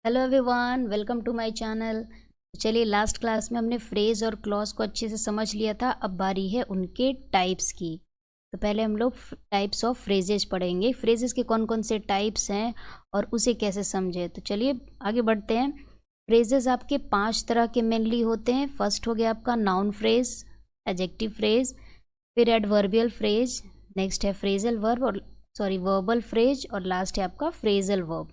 Hello everyone, welcome to my channel. चलिए, last class में हमने फ्रेज और क्लॉज को अच्छे से समझ लिया था। अब बारी है उनके टाइप्स की। तो पहले हम लोग टाइप्स ऑफ फ्रेजेस पढ़ेंगे, फ्रेजेस के कौन कौन से टाइप्स हैं और उसे कैसे समझे। तो चलिए आगे बढ़ते हैं। फ्रेजेस आपके 5 तरह के मेनली होते हैं। फर्स्ट हो गया आपका नाउन फ्रेज, एडजेक्टिव फ्रेज, फिर एडवर्बियल फ्रेज, नेक्स्ट है फ्रेजल वर्ब और वर्बल फ्रेज, और लास्ट है आपका फ्रेजल वर्ब।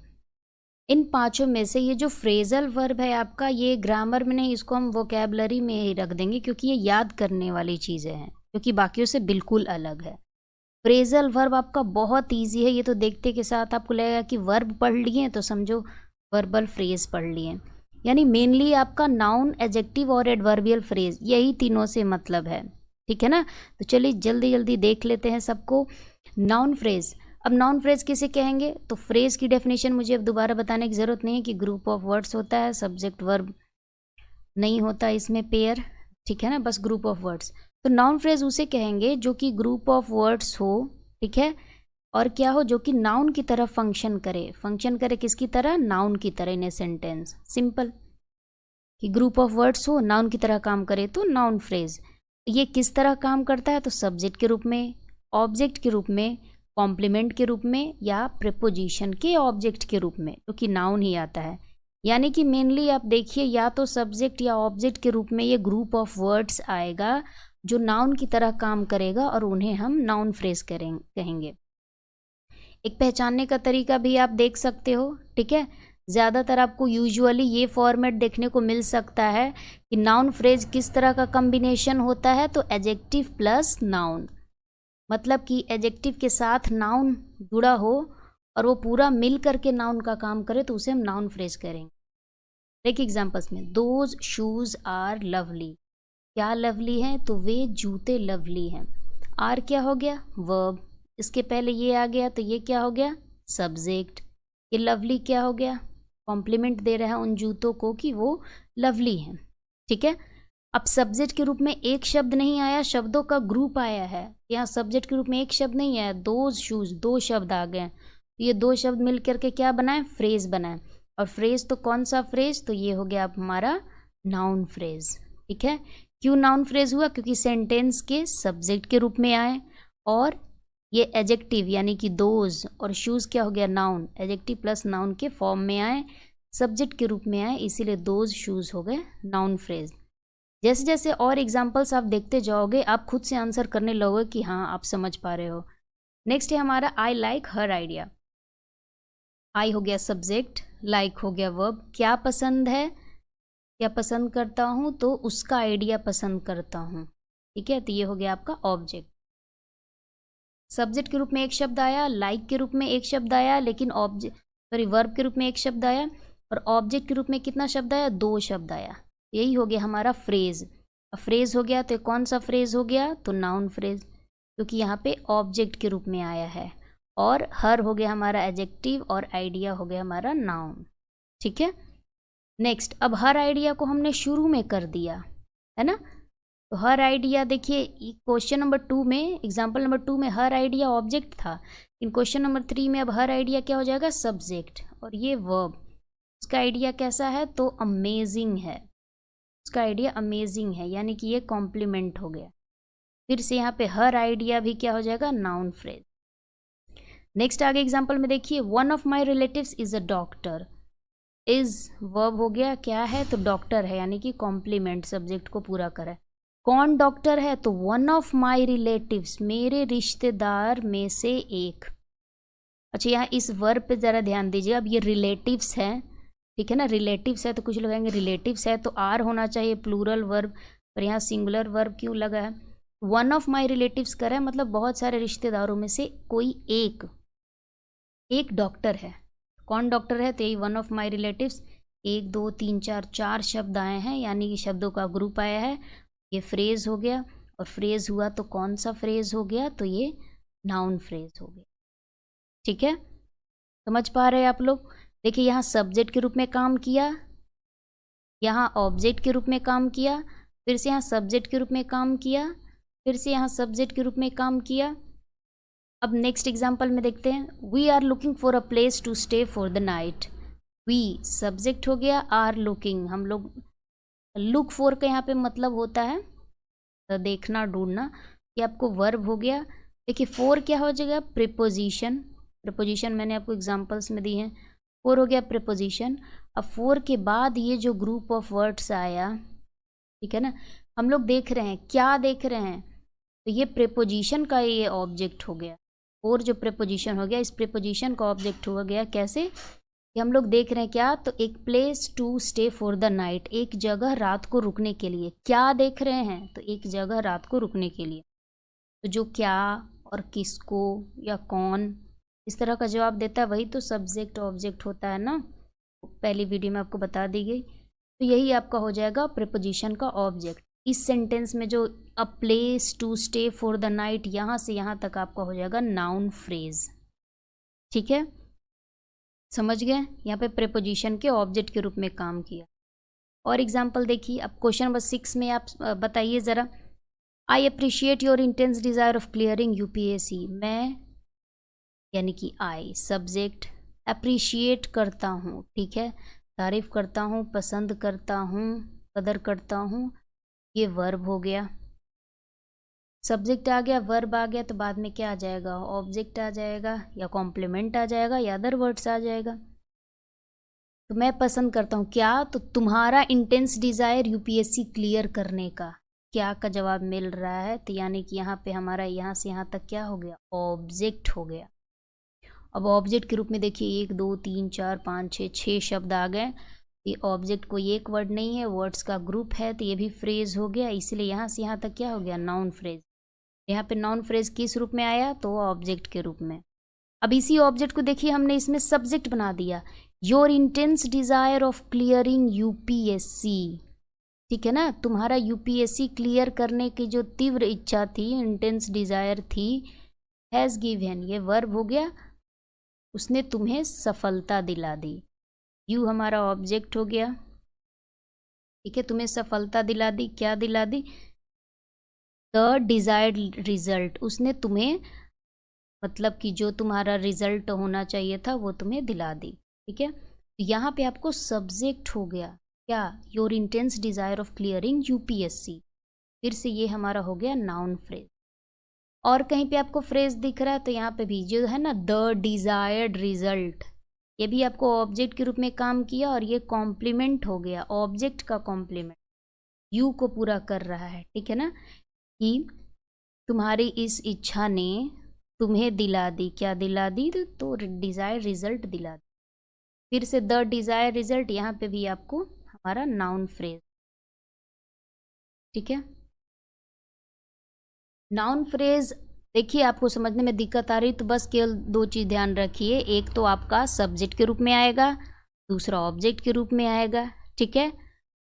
इन पांचों में से ये जो फ्रेजल वर्ब है आपका, ये ग्रामर में नहीं, इसको हम वोकैबलरी में ही रख देंगे क्योंकि ये याद करने वाली चीज़ें हैं, क्योंकि बाकियों से बिल्कुल अलग है। फ्रेजल वर्ब आपका बहुत इजी है, ये तो देखते के साथ आपको लगेगा कि वर्ब पढ़ लिए तो समझो वर्बल फ्रेज पढ़ लिए। यानी मेनली आपका नाउन, एडजेक्टिव और एडवर्बियल फ्रेज, यही तीनों से मतलब है। ठीक है ना। तो चलिए जल्दी जल्दी देख लेते हैं सबको। Noun phrase. अब नाउन फ्रेज किसे कहेंगे, तो फ्रेज की डेफिनेशन मुझे अब दोबारा बताने की ज़रूरत नहीं है कि ग्रुप ऑफ वर्ड्स होता है, सब्जेक्ट वर्ब नहीं होता इसमें पेयर। ठीक है ना, बस ग्रुप ऑफ वर्ड्स। तो नाउन फ्रेज उसे कहेंगे जो कि ग्रुप ऑफ वर्ड्स हो, ठीक है, और क्या हो, जो कि नाउन की तरह फंक्शन करे। फंक्शन करे किसकी तरह, नाउन की तरह इन ए सेंटेंस। सिंपल कि ग्रुप ऑफ वर्ड्स हो, नाउन की तरह काम करे तो नाउन फ्रेज। ये किस तरह काम करता है, तो सब्जेक्ट के रूप में, ऑब्जेक्ट के रूप में, कॉम्प्लीमेंट के रूप में, या प्रिपोजिशन के ऑब्जेक्ट के रूप में, जो कि नाउन ही आता है। यानी कि मेनली आप देखिए, या तो सब्जेक्ट या ऑब्जेक्ट के रूप में ये ग्रुप ऑफ वर्ड्स आएगा जो नाउन की तरह काम करेगा, और उन्हें हम नाउन फ्रेज कहेंगे। एक पहचानने का तरीका भी आप देख सकते हो। ठीक है, ज़्यादातर आपको यूजुअली ये फॉर्मेट देखने को मिल सकता है कि नाउन फ्रेज किस तरह का कम्बिनेशन होता है, तो एडजेक्टिव प्लस नाउन। मतलब कि एडजेक्टिव के साथ नाउन जुड़ा हो और वो पूरा मिल करके नाउन का काम करे, तो उसे हम नाउन फ्रेज करेंगे। देखिए एग्जांपल्स में, दोज शूज आर लवली। क्या लवली हैं, तो वे जूते लवली हैं। आर क्या हो गया, वर्ब, इसके पहले ये आ गया तो ये क्या हो गया, सब्जेक्ट। ये लवली क्या हो गया, कॉम्प्लीमेंट दे रहा है उन जूतों को कि वो लवली हैं। ठीक है। अब सब्जेक्ट के रूप में एक शब्द नहीं आया, शब्दों का ग्रुप आया है। यहाँ सब्जेक्ट के रूप में एक शब्द नहीं आया, दोज शूज दो शब्द आ गए। ये दो शब्द मिल करके क्या बनाए, फ्रेज बनाए। और फ्रेज तो कौन सा फ्रेज, तो ये हो गया हमारा नाउन फ्रेज। ठीक है। क्यों नाउन फ्रेज हुआ, क्योंकि सेंटेंस के सब्जेक्ट के रूप में आए, और ये एडजेक्टिव यानी कि दोज और शूज क्या हो गया, नाउन, एडजेक्टिव प्लस नाउन के फॉर्म में आए, सब्जेक्ट के रूप में आए, इसीलिए दोज शूज हो गए नाउन फ्रेज। जैसे जैसे और एग्जाम्पल्स आप देखते जाओगे, आप खुद से आंसर करने लगोगे कि हाँ आप समझ पा रहे हो। नेक्स्ट है हमारा आई लाइक हर आइडिया। आई हो गया सब्जेक्ट, लाइक हो गया वर्ब। क्या पसंद है, क्या पसंद करता हूँ, तो उसका आइडिया पसंद करता हूँ। ठीक है, तो ये हो गया आपका ऑब्जेक्ट। सब्जेक्ट के रूप में एक शब्द आया, लाइक के रूप में एक शब्द आया, लेकिन वर्ब के रूप में एक शब्द आया, और ऑब्जेक्ट के रूप में कितना शब्द आया, दो शब्द आया। यही हो गया हमारा फ्रेज। फ्रेज हो गया तो कौन सा फ्रेज हो गया, तो नाउन फ्रेज, क्योंकि यहाँ पे ऑब्जेक्ट के रूप में आया है। और हर हो गया हमारा एडजेक्टिव, और आइडिया हो गया हमारा नाउन। ठीक है। नेक्स्ट, अब हर आइडिया को हमने शुरू में कर दिया है ना। तो हर आइडिया देखिए, क्वेश्चन नंबर 2 में, एग्जाम्पल नंबर 2 में हर आइडिया ऑब्जेक्ट था। इन क्वेश्चन नंबर 3 में अब हर आइडिया क्या हो जाएगा, सब्जेक्ट, और ये वर्ब। उसका आइडिया कैसा है, तो अमेजिंग है। उसका आइडिया अमेजिंग है, यानी कि ये कॉम्प्लीमेंट हो गया। फिर से यहाँ पे हर आइडिया भी क्या हो जाएगा, नाउन फ्रेज। नेक्स्ट आगे एग्जाम्पल में देखिए, one of my relatives is a doctor. Is verb हो गया, क्या है, तो डॉक्टर है, यानी कि कॉम्प्लीमेंट, सब्जेक्ट को पूरा करे। कौन डॉक्टर है, तो वन ऑफ माई रिलेटिव्स, मेरे रिश्तेदार में से एक। अच्छा, यहाँ इस वर्ब पे ज़रा ध्यान दीजिए। अब ये रिलेटिव्स हैं, ठीक है ना, रिलेटिव्स है, तो कुछ लोग कहेंगे रिलेटिव्स है तो आर होना चाहिए प्लूरल वर्ब, पर यहाँ सिंगुलर वर्ब क्यों लगा है। वन ऑफ माई रिलेटिव्स कर है, मतलब बहुत सारे रिश्तेदारों में से कोई एक डॉक्टर है। कौन डॉक्टर है, तो यही वन ऑफ माई रिलेटिव्स। एक दो तीन चार, चार शब्द आए हैं, यानी कि शब्दों का ग्रुप आया है। ये फ्रेज हो गया, और फ्रेज हुआ तो कौन सा फ्रेज हो गया, तो ये नाउन फ्रेज हो गया। ठीक है, समझ पा रहे हैं आप लोग। देखिए यहाँ सब्जेक्ट के रूप में काम किया, यहाँ ऑब्जेक्ट के रूप में काम किया, फिर से यहाँ सब्जेक्ट के रूप में काम किया, फिर से यहाँ सब्जेक्ट के रूप में काम किया। अब नेक्स्ट एग्जाम्पल में देखते हैं, we are looking for a place to stay for the night. We subject हो गया, आर लुकिंग, हम लोग लुक फॉर का यहाँ पे मतलब होता है तो देखना ढूंढना, ये आपको वर्ब हो गया। देखिए फोर क्या हो जाएगा, प्रीपोजिशन, प्रीपोजिशन मैंने आपको एग्जांपल्स में दी हैं, फोर हो गया प्रीपोजिशन। अब फोर के बाद ये जो ग्रुप ऑफ वर्ड्स आया, ठीक है ना, हम लोग देख रहे हैं, क्या देख रहे हैं, तो ये प्रीपोजिशन का ये ऑब्जेक्ट हो गया, और जो प्रीपोजिशन हो गया इस प्रीपोजिशन का ऑब्जेक्ट हो गया। कैसे कि हम लोग देख रहे हैं क्या, तो एक place to stay for the night, एक जगह रात को रुकने के लिए। क्या देख रहे हैं, तो एक जगह रात को रुकने के लिए। तो जो क्या और किसको या कौन इस तरह का जवाब देता है वही तो सब्जेक्ट ऑब्जेक्ट होता है ना, पहली वीडियो में आपको बता दी गई। तो यही आपका हो जाएगा प्रीपोजिशन का ऑब्जेक्ट। इस सेंटेंस में जो a place to stay for the night, यहाँ से यहाँ तक आपका हो जाएगा नाउन फ्रेज। ठीक है, समझ गए, यहाँ पे प्रीपोजिशन के ऑब्जेक्ट के रूप में काम किया। और एग्जाम्पल देखिए, अब क्वेश्चन नंबर 6 में आप बताइए ज़रा, I appreciate your intense desire of clearing UPSC. मैं यानी कि आई सब्जेक्ट, अप्रिशिएट करता हूँ, ठीक है, तारीफ़ करता हूँ, पसंद करता हूँ, कदर करता हूँ, ये वर्ब हो गया। सब्जेक्ट आ गया, वर्ब आ गया, तो बाद में क्या आ जाएगा, ऑब्जेक्ट आ जाएगा, या कॉम्प्लीमेंट आ जाएगा, या अदर वर्ड्स आ जाएगा। तो मैं पसंद करता हूँ क्या, तो तुम्हारा इंटेंस डिज़ायर यूपीएससी क्लियर करने का, क्या का जवाब मिल रहा है, तो यानी कि यहाँ पे हमारा यहाँ से यहाँ तक क्या हो गया, ऑब्जेक्ट हो गया। अब ऑब्जेक्ट के रूप में देखिए 1 2 3 4 5 6 शब्द आ गए। ये ऑब्जेक्ट कोई एक वर्ड नहीं है, वर्ड्स का ग्रुप है, तो ये भी फ्रेज हो गया, इसलिए यहाँ से यहाँ तक क्या हो गया, नाउन फ्रेज। यहाँ पे नाउन फ्रेज किस रूप में आया, तो ऑब्जेक्ट के रूप में। अब इसी ऑब्जेक्ट को देखिए हमने इसमें सब्जेक्ट बना दिया, your intense desire of clearing UPSC, ठीक है ना, तुम्हारा यूपीएससी क्लियर करने की जो तीव्र इच्छा थी, इंटेंस डिज़ायर थी, हैज़ गिवन, ये वर्ब हो गया, उसने तुम्हें सफलता दिला दी। यू हमारा ऑब्जेक्ट हो गया, ठीक है, तुम्हें सफलता दिला दी, क्या दिला दी, द डिजायर्ड रिजल्ट, उसने तुम्हें मतलब कि जो तुम्हारा रिजल्ट होना चाहिए था वो तुम्हें दिला दी। ठीक है, तो यहाँ पे आपको सब्जेक्ट हो गया क्या, your intense desire of clearing UPSC, फिर से ये हमारा हो गया नाउन फ्रेज। और कहीं पे आपको फ्रेज दिख रहा है तो यहाँ पे भी जो है ना द डिजायर्ड रिजल्ट, ये भी आपको ऑब्जेक्ट के रूप में काम किया, और ये कॉम्प्लीमेंट हो गया, ऑब्जेक्ट का कॉम्प्लीमेंट यू को पूरा कर रहा है। ठीक है ना, कि तुम्हारी इस इच्छा ने तुम्हें दिला दी, क्या दिला दी, तो डिजायर रिजल्ट दिला दी। फिर से द डिजायर रिजल्ट, यहाँ पे भी आपको हमारा नाउन फ्रेज। ठीक है, नाउन फ्रेज देखिए आपको समझने में दिक्कत आ रही तो बस केवल 2 चीज़ ध्यान रखिए, एक तो आपका सब्जेक्ट के रूप में आएगा, दूसरा ऑब्जेक्ट के रूप में आएगा। ठीक है,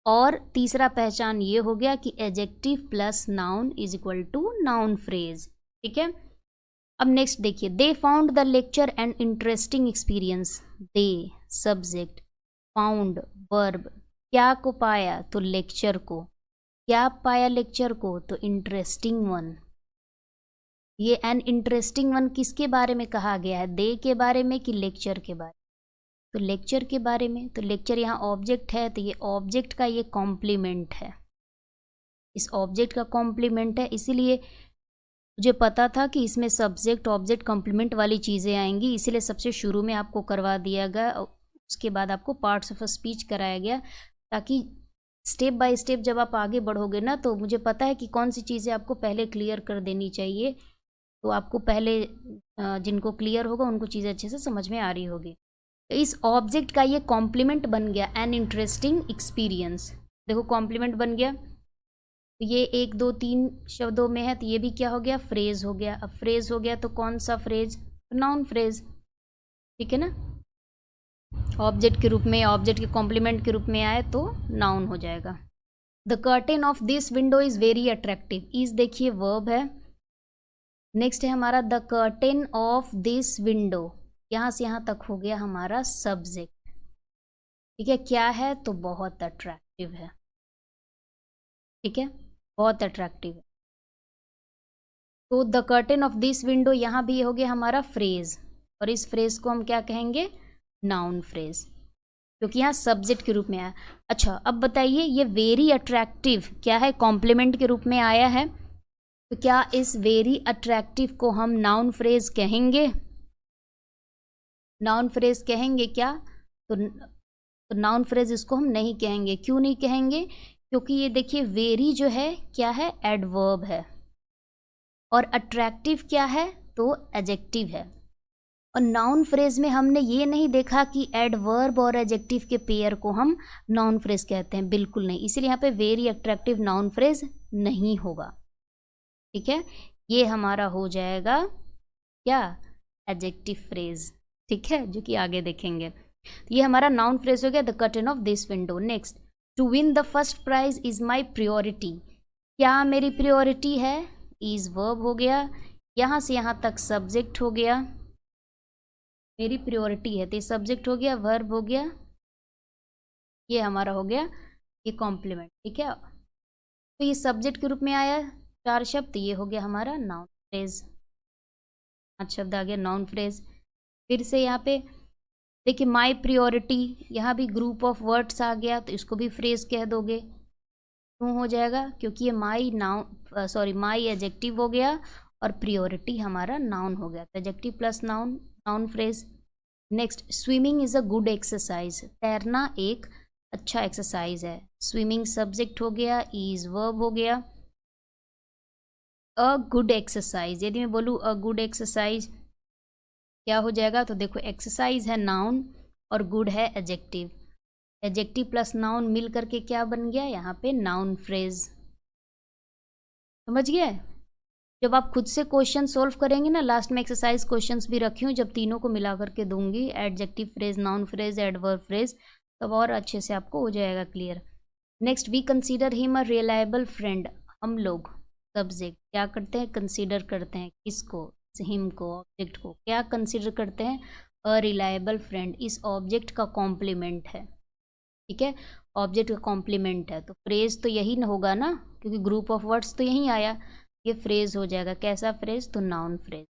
और तीसरा पहचान ये हो गया कि adjective plus noun is equal to noun phrase. ठीक है, अब नेक्स्ट देखिए, they found the lecture and interesting experience, they subject, found verb, क्या को पाया, तो लेक्चर को, क्या पाया लेक्चर को, तो इंटरेस्टिंग वन। ये एन इंटरेस्टिंग वन किसके बारे में कहा गया है, दे के बारे में कि लेक्चर के बारे में, तो लेक्चर के बारे में। तो लेक्चर यहाँ ऑब्जेक्ट है, तो ये ऑब्जेक्ट का ये कॉम्प्लीमेंट है, इस ऑब्जेक्ट का कॉम्प्लीमेंट है, इसीलिए मुझे पता था कि इसमें सब्जेक्ट ऑब्जेक्ट कॉम्प्लीमेंट वाली चीज़ें आएंगी, इसीलिए सबसे शुरू में आपको करवा दिया गया, उसके बाद आपको पार्ट्स ऑफ स्पीच कराया गया, ताकि स्टेप बाय स्टेप जब आप आगे बढ़ोगे ना, तो मुझे पता है कि कौन सी चीज़ें आपको पहले क्लियर कर देनी चाहिए, तो आपको पहले जिनको क्लियर होगा उनको चीज़ें अच्छे से समझ में आ रही होगी। तो इस ऑब्जेक्ट का ये कॉम्प्लीमेंट बन गया एन इंटरेस्टिंग एक्सपीरियंस, देखो कॉम्प्लीमेंट बन गया, तो ये 1 2 3 शब्दों में है, तो ये भी क्या हो गया, फ्रेज हो गया। अब फ्रेज हो गया तो कौन सा फ्रेज, नाउन फ्रेज। ठीक है ना, ऑब्जेक्ट के रूप में, ऑब्जेक्ट के कॉम्प्लीमेंट के रूप में आए तो नाउन हो जाएगा। The curtain of this window is very attractive, is देखिए वर्ब है। नेक्स्ट है हमारा the curtain of this window, यहाँ से यहाँ तक हो गया हमारा सब्जेक्ट। ठीक है, क्या है, तो बहुत अट्रैक्टिव है। ठीक है, बहुत अट्रैक्टिव है, तो the curtain of this window यहाँ भी हो गया हमारा फ्रेज, और इस फ्रेज को हम क्या कहेंगे, नाउन फ्रेज। क्योंकि यहाँ सब्जेक्ट के रूप में आया। अच्छा, अब बताइए ये वेरी अट्रैक्टिव क्या है, कॉम्प्लीमेंट के रूप में आया है, तो क्या इस वेरी अट्रैक्टिव को हम नाउन फ्रेज कहेंगे? नाउन फ्रेज कहेंगे क्या? तो नाउन फ्रेज इसको हम नहीं कहेंगे। क्यों नहीं कहेंगे? क्योंकि ये देखिए वेरी जो है क्या है, एडवर्ब है, और अट्रैक्टिव क्या है, तो एडजेक्टिव है। और नाउन फ्रेज में हमने ये नहीं देखा कि एडवर्ब और एडजेक्टिव के पेयर को हम नाउन फ्रेज कहते हैं, बिल्कुल नहीं। इसीलिए यहाँ पे वेरी अट्रैक्टिव नाउन फ्रेज नहीं होगा। ठीक है, ये हमारा हो जाएगा क्या, एडजेक्टिव फ्रेज। ठीक है, जो कि आगे देखेंगे। ये हमारा नाउन फ्रेज हो गया, the curtain of this window. Next, to win the first prize is my priority. क्या मेरी प्रियोरिटी है, इज वर्ब हो गया, यहाँ से यहाँ तक सब्जेक्ट हो गया, मेरी प्रियोरिटी है, तो ये सब्जेक्ट हो गया, वर्ब हो गया, ये हमारा हो गया ये कॉम्प्लीमेंट। ठीक है, तो ये सब्जेक्ट के रूप में आया 4 शब्द, ये हो गया हमारा नाउन फ्रेज। 5 शब्द आ गया नाउन फ्रेज। फिर से यहाँ पे देखिए माई प्रियोरिटी, यहाँ भी ग्रुप ऑफ वर्ड्स आ गया, तो इसको भी फ्रेज कह दोगे। क्यों हो जाएगा? क्योंकि ये माई एडजेक्टिव हो गया और प्रियोरिटी हमारा नाउन हो गया, तो adjective plus noun, noun phrase. Next, swimming is a good exercise. तैरना एक अच्छा एक्सरसाइज है। स्विमिंग सब्जेक्ट हो गया, इज वर्ब हो गया, अ गुड एक्सरसाइज। यदि मैं बोलूँ अ गुड एक्सरसाइज क्या हो जाएगा? तो देखो एक्सरसाइज है नाउन और गुड है एडजेक्टिव, एडजेक्टिव प्लस नाउन मिल करके क्या बन गया यहाँ पे, नाउन फ्रेज। समझ गए? जब आप खुद से क्वेश्चन सोल्व करेंगे ना, लास्ट में एक्सरसाइज क्वेश्चंस भी रखी हूँ, जब तीनों को मिला करके दूंगी, adjective phrase, noun phrase, adverb phrase, तब और अच्छे से आपको हो जाएगा clear. Next, we consider him a reliable friend. हम लोग सब्जेक्ट क्या करते हैं, कंसीडर करते हैं, किसको, हिम को, ऑब्जेक्ट को क्या कंसीडर करते हैं, अ रिलायबल फ्रेंड। इस ऑब्जेक्ट का कॉम्प्लीमेंट है। ठीक है, ऑब्जेक्ट का कॉम्प्लीमेंट है, तो फ्रेज तो यही होगा ना, क्योंकि ग्रुप ऑफ वर्ड्स तो यही आया, ये फ्रेज हो जाएगा। कैसा फ्रेज? तो नाउन फ्रेज।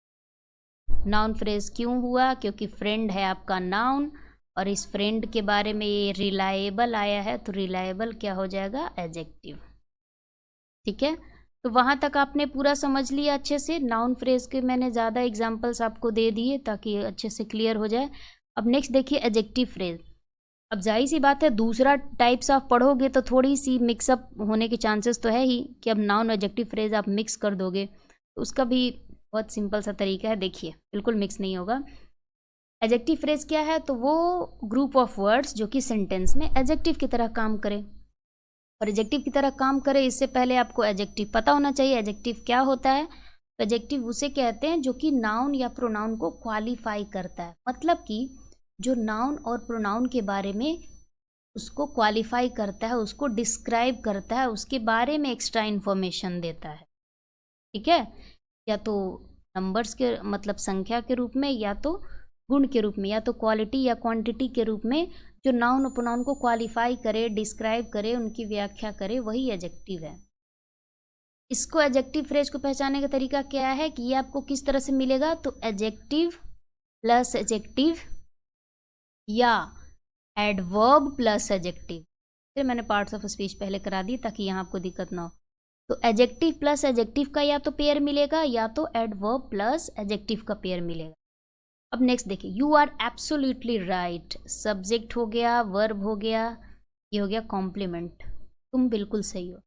नाउन फ्रेज क्यों हुआ? क्योंकि फ्रेंड है आपका नाउन, और इस फ्रेंड के बारे में ये रिलायबल आया है, तो रिलायबल क्या हो जाएगा, एडजेक्टिव। ठीक है, तो वहाँ तक आपने पूरा समझ लिया अच्छे से। नाउन फ्रेज के मैंने ज़्यादा एग्जाम्पल्स आपको दे दिए ताकि अच्छे से क्लियर हो जाए। अब नेक्स्ट देखिए एडजेक्टिव फ्रेज। अब जाहिर सी बात है दूसरा टाइप्स आप पढ़ोगे तो थोड़ी सी मिक्सअप होने के चांसेस तो है ही, कि अब नाउन एडजेक्टिव फ्रेज आप मिक्स कर दोगे, तो उसका भी बहुत सिंपल सा तरीका है। देखिए बिल्कुल मिक्स नहीं होगा। एडजेक्टिव फ्रेज क्या है? तो वो ग्रुप ऑफ वर्ड्स जो कि सेंटेंस में एडजेक्टिव की तरह काम करे। और एडजेक्टिव की तरह काम करे इससे पहले आपको एडजेक्टिव पता होना चाहिए। एडजेक्टिव क्या होता है? तो एडजेक्टिव उसे कहते हैं जो कि नाउन या प्रोनाउन को क्वालिफाई करता है, मतलब कि जो नाउन और प्रोनाउन के बारे में उसको क्वालिफाई करता है, उसको डिस्क्राइब करता है, उसके बारे में एक्स्ट्रा इन्फॉर्मेशन देता है। ठीक है, या तो नंबर्स के मतलब संख्या के रूप में, या तो गुण के रूप में, या तो क्वालिटी या क्वांटिटी के रूप में, जो नाउन और प्रोनाउन को क्वालिफाई करे, डिस्क्राइब करे, उनकी व्याख्या करे, वही एडजेक्टिव है। इसको एडजेक्टिव फ्रेज को पहचानने का तरीका क्या है कि ये आपको किस तरह से मिलेगा? तो एडजेक्टिव प्लस एडजेक्टिव या एडवर्ब प्लस एडजेक्टिव। फिर मैंने पार्ट्स ऑफ स्पीच पहले करा दी ताकि यहाँ आपको दिक्कत ना हो। तो एडजेक्टिव प्लस एडजेक्टिव का या तो पेयर मिलेगा, या तो एडवर्ब प्लस एडजेक्टिव का पेयर मिलेगा। अब नेक्स्ट देखिए, you are absolutely right. Subject हो गया, वर्ब हो गया, ये हो गया कॉम्प्लीमेंट, तुम बिल्कुल सही हो।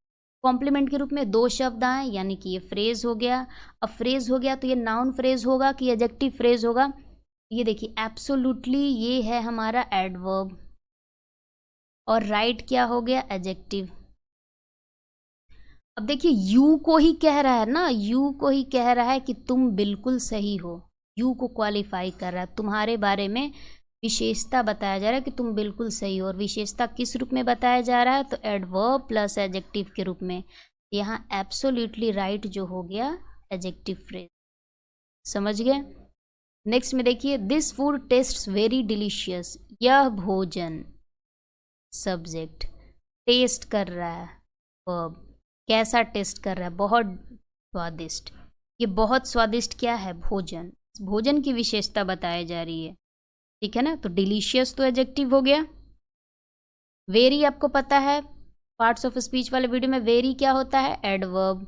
कॉम्प्लीमेंट के रूप में 2 शब्द आए, यानी कि ये फ्रेज हो गया। अब फ्रेज हो गया तो ये नाउन फ्रेज होगा कि एडजेक्टिव फ्रेज होगा? ये देखिए एब्सोल्युटली ये है हमारा एडवर्ब, और राइट क्या हो गया, एडजेक्टिव। अब देखिए यू को ही कह रहा है ना, यू को ही कह रहा है कि तुम बिल्कुल सही हो। यू को क्वालिफाई कर रहा है, तुम्हारे बारे में विशेषता बताया जा रहा है कि तुम बिल्कुल सही हो। और विशेषता किस रूप में बताया जा रहा है? तो एडवर्ब प्लस एडजेक्टिव के रूप में। यहाँ एब्सोल्युटली राइट जो हो गया एडजेक्टिव फ्रेज। समझ गए? नेक्स्ट में देखिए, this food tests very delicious. यह भोजन सब्जेक्ट टेस्ट कर रहा है, वर्ब कैसा टेस्ट कर रहा है? बहुत स्वादिष्ट। ये बहुत स्वादिष्ट क्या है? भोजन। भोजन की विशेषता बताई जा रही है। ठीक है ना, तो डिलीशियस तो एडजेक्टिव हो गया, वेरी आपको पता है, पार्ट्स ऑफ स्पीच वाले वीडियो में वेरी क्या होता है, एडवर्ब।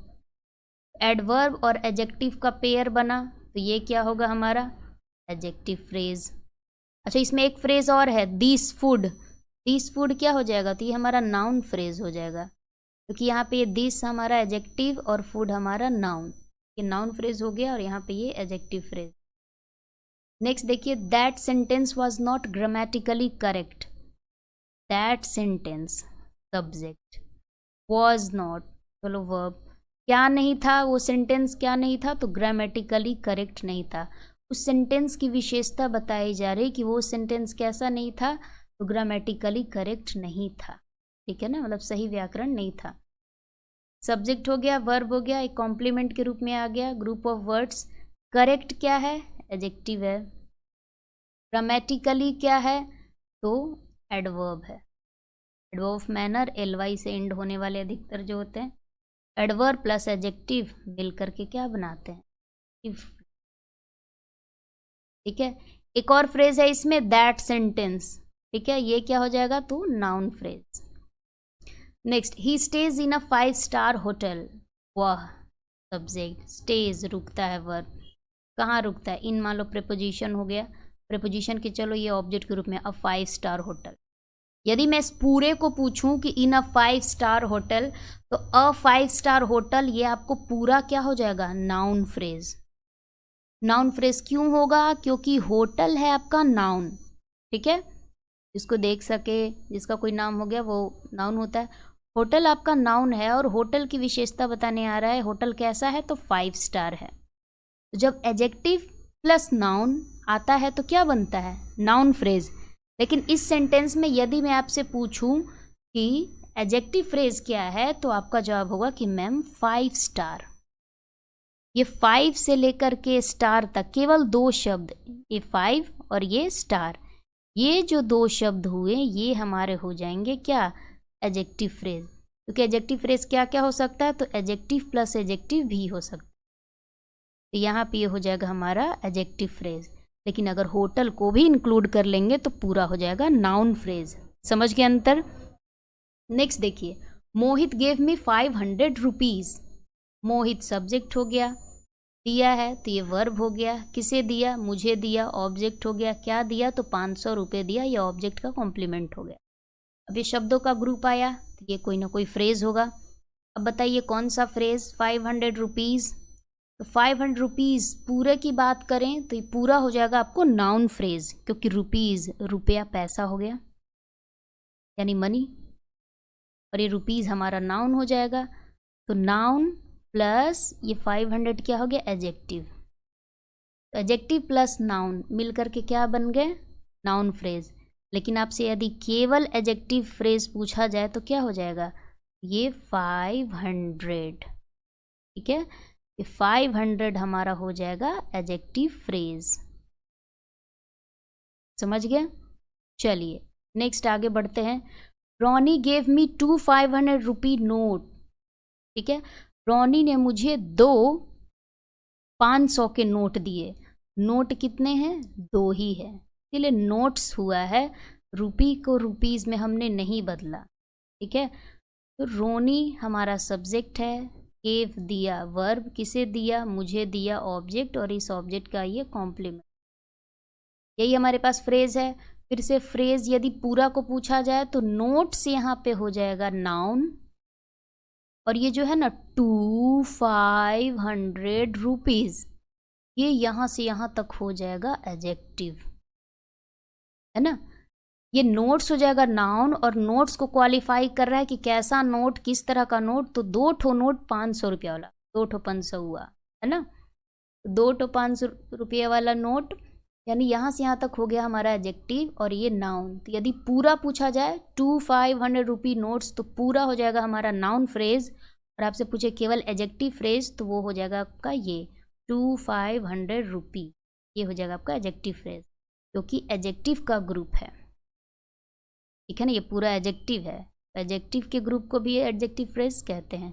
एडवर्ब और एडजेक्टिव का पेयर बना तो ये क्या होगा हमारा, एडजेक्टिव फ्रेज। अच्छा, इसमें एक फ्रेज और है, दिस फूड। दिस फूड क्या हो जाएगा, तो ये हमारा नाउन फ्रेज हो जाएगा, क्योंकि यहाँ पे ये दिस हमारा एडजेक्टिव और फूड हमारा नाउन, ये नाउन फ्रेज हो गया और यहाँ पे ये एडजेक्टिव फ्रेज। नेक्स्ट देखिए, that sentence was not grammatically correct. That sentence subject, was not, चलो वर्ब, क्या नहीं था वो सेंटेंस, क्या नहीं था, तो ग्रामेटिकली करेक्ट नहीं था। उस सेंटेंस की विशेषता बताई जा रही कि वो सेंटेंस कैसा नहीं था, तो ग्रामेटिकली करेक्ट नहीं था, ठीक है ना, मतलब सही व्याकरण नहीं था। सब्जेक्ट हो गया, वर्ब हो गया, एक कॉम्प्लीमेंट के रूप में आ गया, ग्रुप ऑफ वर्ड्स। करेक्ट क्या है, एडजेक्टिव है। ग्रामेटिकली क्या है, तो एडवर्ब है। एडवर्ब ऑफ मैनर, एलवाई से एंड होने वाले अधिकतर जो होते हैं, एडवर्ब प्लस एडजेक्टिव मिल करके क्या बनाते हैं, ठीक है। एक और फ्रेज है इसमें, दैट सेंटेंस, ठीक है, ये क्या हो जाएगा, तो नाउन फ्रेज। नेक्स्ट, ही स्टेज इन अ 5 स्टार होटल। वह सब्जेक्ट, स्टेज रुकता है, वर्ब कहाँ रुकता है, इन मान लो प्रेपोजिशन हो गया, प्रेपोजिशन के चलो ये ऑब्जेक्ट के रूप में, अ 5 स्टार होटल। यदि मैं इस पूरे को पूछूं कि इन अ 5 स्टार होटल, तो अ 5 स्टार होटल ये आपको पूरा क्या हो जाएगा, नाउन फ्रेज। नाउन फ्रेज क्यों होगा, क्योंकि होटल है आपका नाउन, ठीक है, जिसको देख सके, जिसका कोई नाम हो गया वो नाउन होता है। होटल आपका नाउन है और होटल की विशेषता बताने आ रहा है, होटल कैसा है, तो 5 स्टार है। तो जब एडजेक्टिव प्लस नाउन आता है तो क्या बनता है, नाउन फ्रेज। लेकिन इस सेंटेंस में यदि मैं आपसे पूछूं कि एडजेक्टिव फ्रेज क्या है, तो आपका जवाब होगा कि मैम 5 स्टार। ये 5 से लेकर के स्टार तक केवल 2 शब्द, ये 5 और ये स्टार, ये जो 2 शब्द हुए ये हमारे हो जाएंगे क्या, एडजेक्टिव फ्रेज। क्योंकि एडजेक्टिव फ्रेज क्या क्या हो सकता है, तो एडजेक्टिव प्लस एडजेक्टिव भी हो सकता है, तो यहाँ पे ये हो जाएगा हमारा एडजेक्टिव फ्रेज। लेकिन अगर होटल को भी इंक्लूड कर लेंगे तो पूरा हो जाएगा नाउन फ्रेज। समझ गए अंतर। नेक्स्ट देखिए, मोहित गेव मी 500 रुपीज़। मोहित सब्जेक्ट हो गया, दिया है तो ये वर्ब हो गया, किसे दिया, मुझे दिया, ऑब्जेक्ट हो गया, क्या दिया, तो 500 रुपये दिया, ये ऑब्जेक्ट का कॉम्प्लीमेंट हो गया। अब ये शब्दों का ग्रुप आया तो ये कोई ना कोई फ्रेज होगा। अब बताइए कौन सा फ्रेज, 500 रुपीज़, तो 500 रुपीज़ पूरे की बात करें तो ये पूरा हो जाएगा आपको नाउन फ्रेज, क्योंकि रुपीज़ रुपया पैसा हो गया, यानी मनी, और ये रुपीज़ हमारा नाउन हो जाएगा। तो नाउन प्लस ये 500 क्या हो गया, एडजेक्टिव। तो एडजेक्टिव प्लस नाउन मिल करके क्या बन गए, नाउन फ्रेज। लेकिन आपसे यदि केवल एडजेक्टिव फ्रेज पूछा जाए तो क्या हो जाएगा, ये 500, ठीक है, ये 500 हमारा हो जाएगा एडजेक्टिव फ्रेज। समझ गए। चलिए नेक्स्ट आगे बढ़ते हैं। Ronnie gave me 2 500 rupee note, ठीक है, रॉनी ने मुझे 2 500 के नोट दिए। नोट कितने हैं, 2 ही है, इसलिए नोट्स हुआ है, रुपी को रुपीज़ में हमने नहीं बदला, ठीक है। तो रोनी हमारा सब्जेक्ट है, गेव दिया वर्ब, किसे दिया, मुझे दिया ऑब्जेक्ट, और इस ऑब्जेक्ट का ये कॉम्प्लीमेंट, यही हमारे पास फ्रेज है। फिर से फ्रेज यदि पूरा को पूछा जाए तो नोट्स यहाँ पे हो जाएगा नाउन, और ये जो है ना 2 500 रुपीज़, ये यहाँ से यहाँ तक हो जाएगा एडजेक्टिव, है ना। ये नोट्स हो जाएगा नाउन, और नोट्स को क्वालिफाई कर रहा है कि कैसा नोट, किस तरह का नोट, तो 2 ठो नोट 500 रुपया वाला, 2 ठो 500 हुआ, है ना, 2 ठो 500 रुपये वाला नोट, यानी यहाँ से यहाँ तक हो गया हमारा एडजेक्टिव, और ये नाउन। तो यदि पूरा पूछा जाए 2 500 रुपी नोट्स, तो पूरा हो जाएगा हमारा नाउन फ्रेज, और आपसे पूछे केवल एडजेक्टिव फ्रेज तो वो हो जाएगा आपका ये 2 500 रुपी, ये हो जाएगा आपका एडजेक्टिव फ्रेज, क्योंकि एडजेक्टिव का ग्रुप है, ठीक है ना, ये पूरा एडजेक्टिव है, एडजेक्टिव के ग्रुप को भी एडजेक्टिव फ्रेज कहते हैं।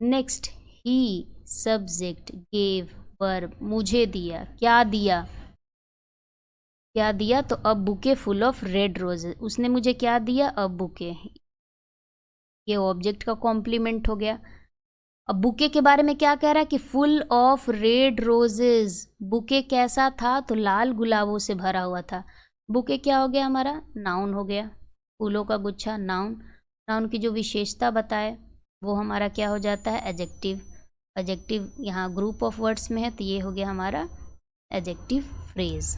नेक्स्ट, ही सब्जेक्ट, गेव वर्ब, मुझे दिया, क्या दिया, क्या दिया, तो a bouquet full of red roses, उसने मुझे क्या दिया, अ बुके, ये ऑब्जेक्ट का कॉम्प्लीमेंट हो गया। अब बुके के बारे में क्या कह रहा है कि full of red roses, bouquet कैसा था, तो लाल गुलाबों से भरा हुआ था। बुके क्या हो गया हमारा, नाउन हो गया, फूलों का गुच्छा नाउन। नाउन की जो विशेषता बताए वो हमारा क्या हो जाता है, एडजेक्टिव। एडजेक्टिव यहाँ ग्रुप ऑफ वर्ड्स में है तो ये हो गया हमारा एडजेक्टिव फ्रेज।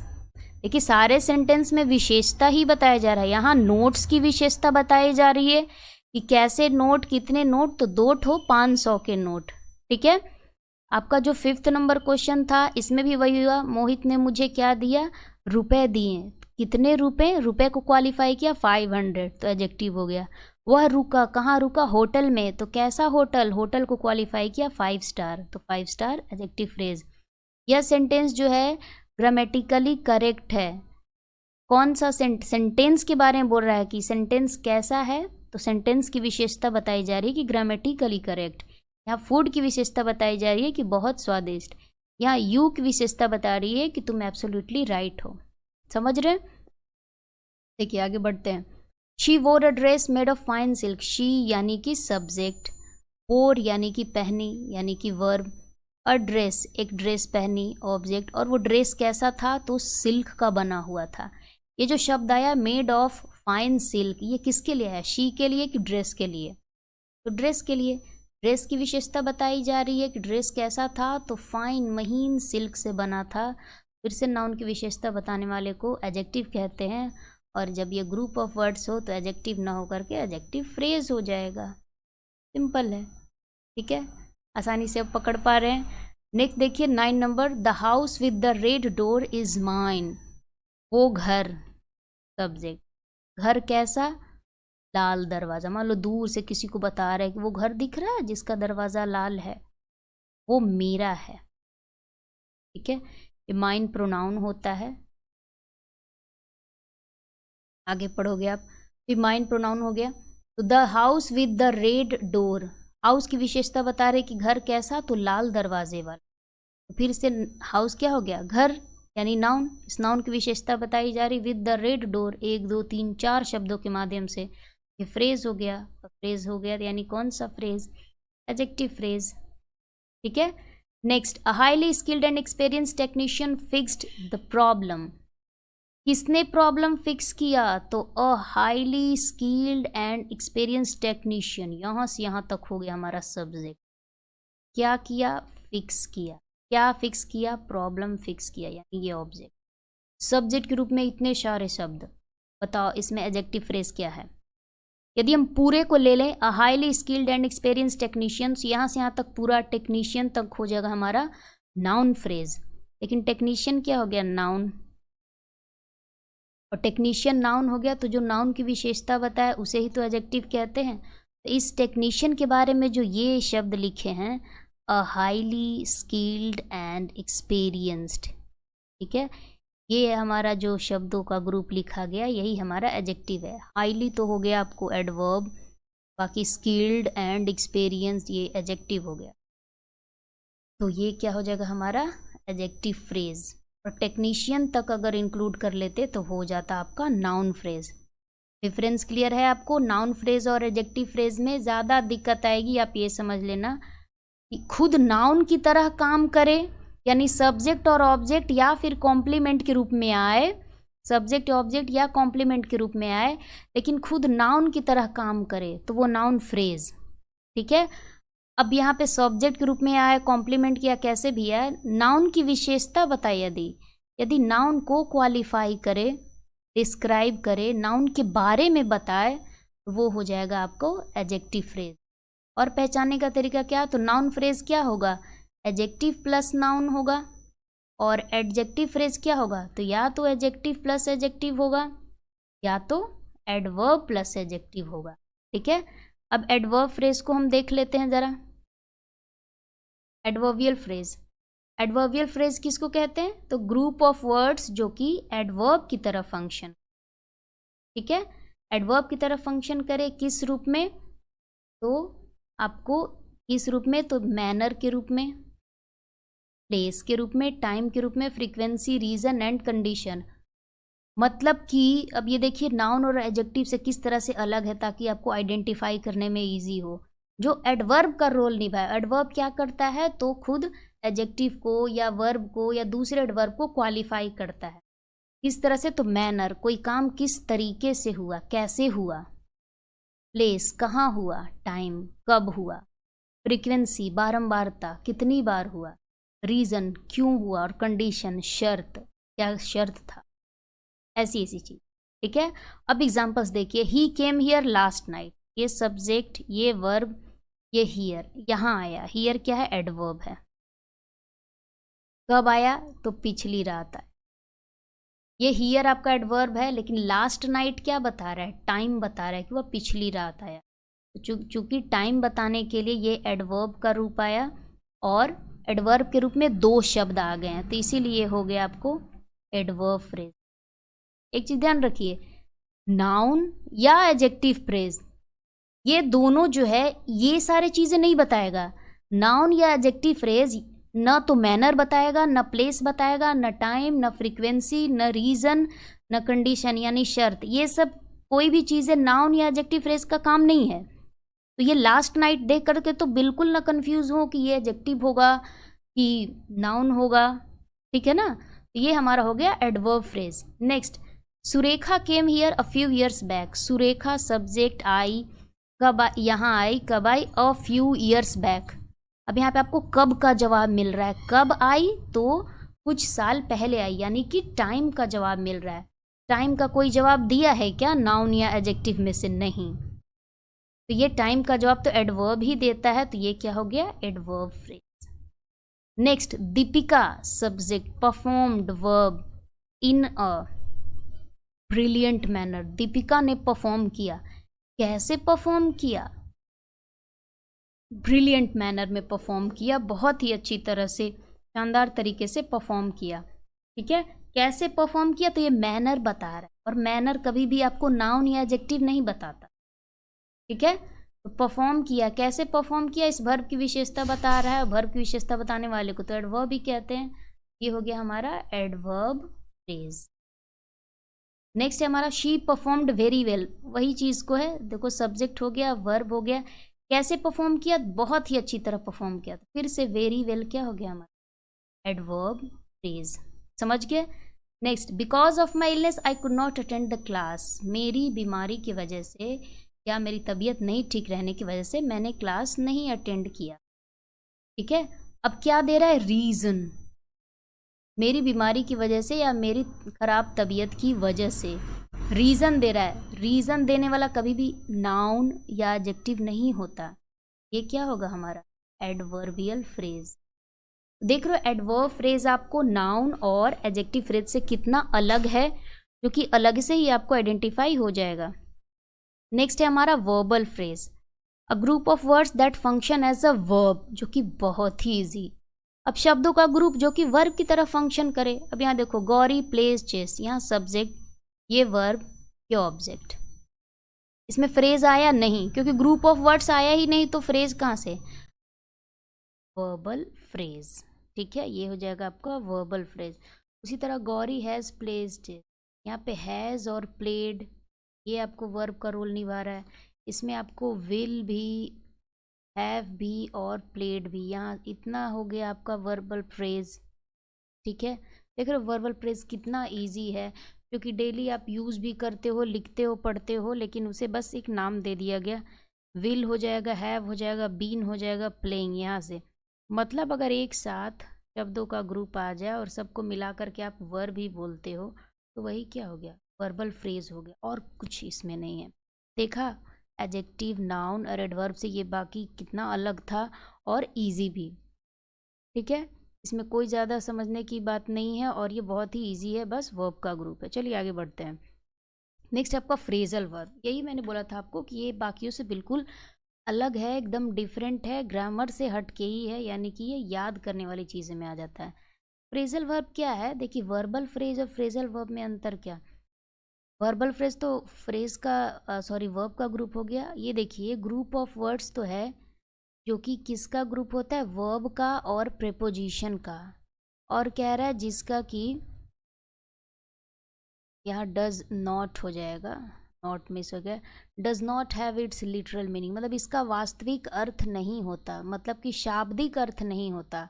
देखिए सारे सेंटेंस में विशेषता ही बताया जा रहा है, यहाँ नोट्स की विशेषता बताई जा रही है कि कैसे नोट, कितने नोट, तो 2 ठो 500 के नोट। ठीक है, आपका जो 5th नंबर क्वेश्चन था इसमें भी वही हुआ, मोहित ने मुझे क्या दिया, रुपए दिए। कितने रुपए, रुपए को क्वालिफाई किया 500, तो एडजेक्टिव हो गया। वह रुका, कहाँ रुका, होटल में, तो कैसा होटल, होटल को क्वालिफाई किया 5 स्टार, तो 5 स्टार एडजेक्टिव फ्रेज। यह सेंटेंस जो है ग्रामेटिकली करेक्ट है। कौन सा सेंटेंस के बारे में बोल रहा है कि सेंटेंस कैसा है, तो सेंटेंस की विशेषता बताई जा रही है कि ग्रामेटिकली करेक्ट। यहाँ फूड की विशेषता बताई जा रही है कि बहुत स्वादिष्ट। यहाँ यू की विशेषता बता रही है कि तुम एब्सोल्युटली राइट हो। समझ रहे, देखिए आगे बढ़ते हैं। शी वोर अ dress made of fine silk, she यानी कि सब्जेक्ट, वोर यानी कि पहनी यानी कि वर्ब, अ ड्रेस एक ड्रेस पहनी ऑब्जेक्ट, और वो ड्रेस कैसा था, तो सिल्क का बना हुआ था। ये जो शब्द आया मेड ऑफ फाइन सिल्क, ये किसके लिए है, शी के लिए कि ड्रेस के लिए, तो ड्रेस के लिए। ड्रेस की विशेषता बताई जा रही है कि ड्रेस कैसा था, तो फाइन महीन सिल्क से बना था। फिर से नाउन की विशेषता बताने वाले को एडजेक्टिव कहते हैं, और जब ये ग्रुप ऑफ वर्ड्स हो तो एडजेक्टिव ना होकर के एडजेक्टिव फ्रेज हो जाएगा। सिंपल है, ठीक है, आसानी से अब पकड़ पा रहे हैं। नेक्स्ट देखिए 9 number, the house with the red door is mine, वो घर, सब्जेक्ट, घर कैसा, लाल दरवाज़ा। मान लो दूर से किसी को बता रहे हैं कि वो घर दिख रहा है जिसका दरवाज़ा लाल है, वो मेरा है। ठीक है, ये माइन प्रोनाउन होता है। आगे पढ़ोगे आप, ये माइन प्रोनाउन हो गया। तो the house with the red door, house की विशेषता बता रहे कि घर कैसा, तो लाल दरवाजे वाला। तो फिर से हाउस क्या हो गया, घर यानी नाउन। इस नाउन की विशेषता बताई जा रही विद द रेड डोर, 1 2 3 4 शब्दों के माध्यम से। ये फ्रेज हो गया, फ्रेज हो गया यानी कौन सा फ्रेज, एडजेक्टिव फ्रेज। ठीक है, next, a highly skilled and experience technician fixed the problem, किसने प्रॉब्लम फिक्स किया, तो a highly skilled and experience technician, यहाँ से यहाँ तक हो गया हमारा सब्जेक्ट। क्या किया, फिक्स किया, क्या फिक्स किया, प्रॉब्लम फिक्स किया, यानी ये ऑब्जेक्ट। सब्जेक्ट के रूप में इतने सारे शब्द, बताओ इसमें एडजेक्टिव फ्रेज क्या है। यदि हम पूरे को ले लें, a highly skilled and experience technicians, यहाँ से यहाँ तक पूरा टेक्नीशियन तक हो जाएगा हमारा नाउन फ्रेज। लेकिन टेक्नीशियन क्या हो गया, नाउन, और टेक्नीशियन नाउन हो गया, तो जो नाउन की विशेषता बताए उसे ही तो एडजेक्टिव कहते हैं। तो इस टेक्नीशियन के बारे में जो ये शब्द लिखे हैं, a highly skilled and experienced, ठीक है, ये हमारा जो शब्दों का ग्रुप लिखा गया यही हमारा एडजेक्टिव है। हाईली तो हो गया आपको एडवर्ब, बाकी स्किल्ड एंड एक्सपीरियंस्ड ये एडजेक्टिव हो गया। तो ये क्या हो जाएगा हमारा एडजेक्टिव फ्रेज, और टेक्नीशियन तक अगर इंक्लूड कर लेते तो हो जाता आपका नाउन फ्रेज। डिफरेंस क्लियर है आपको, नाउन फ्रेज और एडजेक्टिव फ्रेज में ज़्यादा दिक्कत आएगी, आप ये समझ लेना कि खुद नाउन की तरह काम करे, यानी सब्जेक्ट और ऑब्जेक्ट या फिर कॉम्प्लीमेंट के रूप में आए, सब्जेक्ट ऑब्जेक्ट या कॉम्प्लीमेंट के रूप में आए, लेकिन खुद नाउन की तरह काम करे तो वो नाउन फ्रेज। ठीक है, अब यहाँ पे सब्जेक्ट के रूप में आया, कॉम्प्लीमेंट किया, कैसे भी है, नाउन की विशेषता बताए, यदि नाउन को क्वालिफाई करे, डिस्क्राइब करे, नाउन के बारे में बताए, तो वो हो जाएगा आपको एडजेक्टिव फ्रेज। और पहचानने का तरीका क्या, तो नाउन फ्रेज क्या होगा, एडजेक्टिव प्लस नाउन होगा, और एडजेक्टिव फ्रेज क्या होगा, तो या तो एडजेक्टिव प्लस एडजेक्टिव होगा या तो एडवर्ब प्लस एडजेक्टिव होगा। ठीक है, अब एडवर्ब फ्रेज को हम देख लेते हैं ज़रा। एडवर्बियल फ्रेज, एडवर्बियल फ्रेज किसको कहते हैं, तो ग्रुप ऑफ वर्ड्स जो कि एडवर्ब की तरह फंक्शन, ठीक है, एडवर्ब की तरह फंक्शन करे, किस रूप में, तो आपको किस रूप में, तो मैनर के रूप में, प्लेस के रूप में, टाइम के रूप में, फ्रीक्वेंसी, रीजन एंड कंडीशन। मतलब कि अब ये देखिए नाउन और एडजेक्टिव से किस तरह से अलग है ताकि आपको आइडेंटिफाई करने में इजी हो। जो एडवर्ब का रोल निभाए, एडवर्ब क्या करता है तो खुद एडजेक्टिव को या वर्ब को या दूसरे एडवर्ब को क्वालिफाई करता है। किस तरह से, तो मैनर, कोई काम किस तरीके से हुआ, कैसे हुआ, प्लेस कहाँ हुआ, टाइम कब हुआ, फ्रीक्वेंसी बारंबारता कितनी बार हुआ, रीजन क्यों हुआ, और कंडीशन शर्त क्या शर्त था, ऐसी ऐसी चीज। ठीक है, अब एग्जांपल्स देखिए। ही केम हियर लास्ट नाइट, ये सब्जेक्ट, ये वर्ब, ये हियर, यहाँ आया। हियर क्या है, एडवर्ब है। कब आया, तो पिछली रात आया। ये हियर आपका एडवर्ब है, लेकिन लास्ट नाइट क्या बता रहा है, टाइम बता रहा है कि वह पिछली रात आया। तो चूंकि टाइम बताने के लिए ये एडवर्ब का रूप आया और एडवर्ब के रूप में दो शब्द आ गए हैं, तो इसीलिए हो गया आपको एडवर्ब फ्रेज। एक चीज ध्यान रखिए, नाउन या एडजेक्टिव फ्रेज ये दोनों जो है ये सारी चीजें नहीं बताएगा। नाउन या एडजेक्टिव फ्रेज न तो मैनर बताएगा, न प्लेस बताएगा, न टाइम, न फ्रीक्वेंसी, न रीजन, न कंडीशन यानी शर्त। ये सब कोई भी चीज़ें नाउन या एडजेक्टिव फ्रेज का काम नहीं है। तो ये लास्ट नाइट देख करके तो बिल्कुल ना कंफ्यूज हो कि ये एडजेक्टिव होगा कि नाउन होगा। ठीक है ना, तो ये हमारा हो गया adverb phrase. Next, Surekha came here a few years back. Surekha subject I, कब यहाँ आई, कब आई, अ फ्यू ईयर्स बैक। अब यहाँ पे आपको कब का जवाब मिल रहा है, कब आई तो कुछ साल पहले आई, यानी कि टाइम का जवाब मिल रहा है। टाइम का कोई जवाब दिया है क्या नाउन या एडजेक्टिव में से, नहीं। तो ये टाइम का जवाब तो एडवर्ब ही देता है, तो ये क्या हो गया, adverb phrase. Next, Deepika subject performed verb in a brilliant manner. Deepika ने परफॉर्म किया, कैसे परफॉर्म किया, ब्रिलियंट मैनर में परफॉर्म किया, बहुत ही अच्छी तरह से शानदार तरीके से परफॉर्म किया। ठीक है, कैसे परफॉर्म किया, तो ये मैनर बता रहा है, और मैनर कभी भी आपको नाउन या एडजेक्टिव नहीं बताता। ठीक है, तो परफॉर्म किया, कैसे परफॉर्म किया, इस वर्ब की विशेषता बता रहा है। वर्ब की विशेषता बताने वाले को तो एडवर्ब ही कहते हैं। ये हो गया हमारा एडवर्ब फ्रेज। नेक्स्ट है हमारा शी परफॉर्म्ड वेरी वेल। वही चीज को है, देखो सब्जेक्ट हो गया, वर्ब हो गया, कैसे परफॉर्म किया, बहुत ही अच्छी तरह परफॉर्म किया। तो फिर से वेरी वेल क्या हो गया हमारा, एडवर्ब फ्रेज। समझ गए। Next, because of my illness I could not attend the class. मेरी बीमारी की वजह से या मेरी तबीयत नहीं ठीक रहने की वजह से मैंने क्लास नहीं अटेंड किया। ठीक है, अब क्या दे रहा है, रीजन, मेरी बीमारी की वजह से या मेरी खराब तबीयत की वजह से रीज़न दे रहा है। रीज़न देने वाला कभी भी नाउन या एडजेक्टिव नहीं होता। ये क्या होगा हमारा, एडवर्बियल फ्रेज। देख रहे हो एडवर्ब फ्रेज आपको नाउन और एडजेक्टिव फ्रेज से कितना अलग है, जो कि अलग से ही आपको आइडेंटिफाई हो जाएगा। नेक्स्ट है हमारा verbal phrase, a group of words that function as a verb, जो कि बहुत ही ईजी। अब शब्दों का ग्रुप जो कि वर्ब की तरह फंक्शन करे। अब यहाँ देखो, गौरी प्लेज चेस, यहाँ सब्जेक्ट, ये वर्ब, ये ऑब्जेक्ट। इसमें फ्रेज आया नहीं, क्योंकि ग्रुप ऑफ वर्ड्स आया ही नहीं, तो फ्रेज कहाँ से, वर्बल फ्रेज। ठीक है, ये हो जाएगा आपका वर्बल फ्रेज। उसी तरह गौरी हैज़ प्लेज्ड, यहाँ पे हैज़ और प्लेड ये आपको वर्ब का रोल निभा रहा है। इसमें आपको विल भी, हैव भी और प्लेड भी, यहाँ इतना हो गया आपका वर्बल फ्रेज। ठीक है, देख रहे हो वर्बल फ्रेज कितना इजी है, क्योंकि डेली आप यूज़ भी करते हो, लिखते हो, पढ़ते हो, लेकिन उसे बस एक नाम दे दिया गया। विल हो जाएगा, हैव हो जाएगा, बीन हो जाएगा, प्लेइंग। यहाँ से मतलब अगर एक साथ शब्दों का ग्रुप आ जाए और सबको मिला करके आप वर्ब भी बोलते हो, तो वही क्या हो गया, वर्बल फ्रेज हो गया, और कुछ इसमें नहीं है। देखा, एडजेक्टिव, नाउन और एडवर्ब से ये बाकी कितना अलग था और इजी भी। ठीक है, इसमें कोई ज़्यादा समझने की बात नहीं है और ये बहुत ही इजी है, बस वर्ब का ग्रुप है। चलिए आगे बढ़ते हैं। नेक्स्ट आपका फ्रेजल वर्ब, यही मैंने बोला था आपको कि ये बाकियों से बिल्कुल अलग है, एकदम डिफरेंट है, ग्रामर से हट के ही है, यानी कि ये याद करने वाली चीज़ें में आ जाता है। फ्रेजल वर्ब क्या है, देखिए वर्बल फ्रेज और फ्रेजल वर्ब में अंतर क्या। वर्बल फ्रेज तो फ्रेज का सॉरी वर्ब का ग्रुप हो गया। ये देखिए ग्रुप ऑफ वर्ड्स तो है, जो कि किसका ग्रुप होता है, वर्ब का और प्रेपोजिशन का, और कह रहा है जिसका कि यहाँ डज नॉट हो जाएगा, नॉट मिस हो गया। Does not have it's literal meaning, मतलब इसका वास्तविक अर्थ नहीं होता, मतलब कि शाब्दिक अर्थ नहीं होता,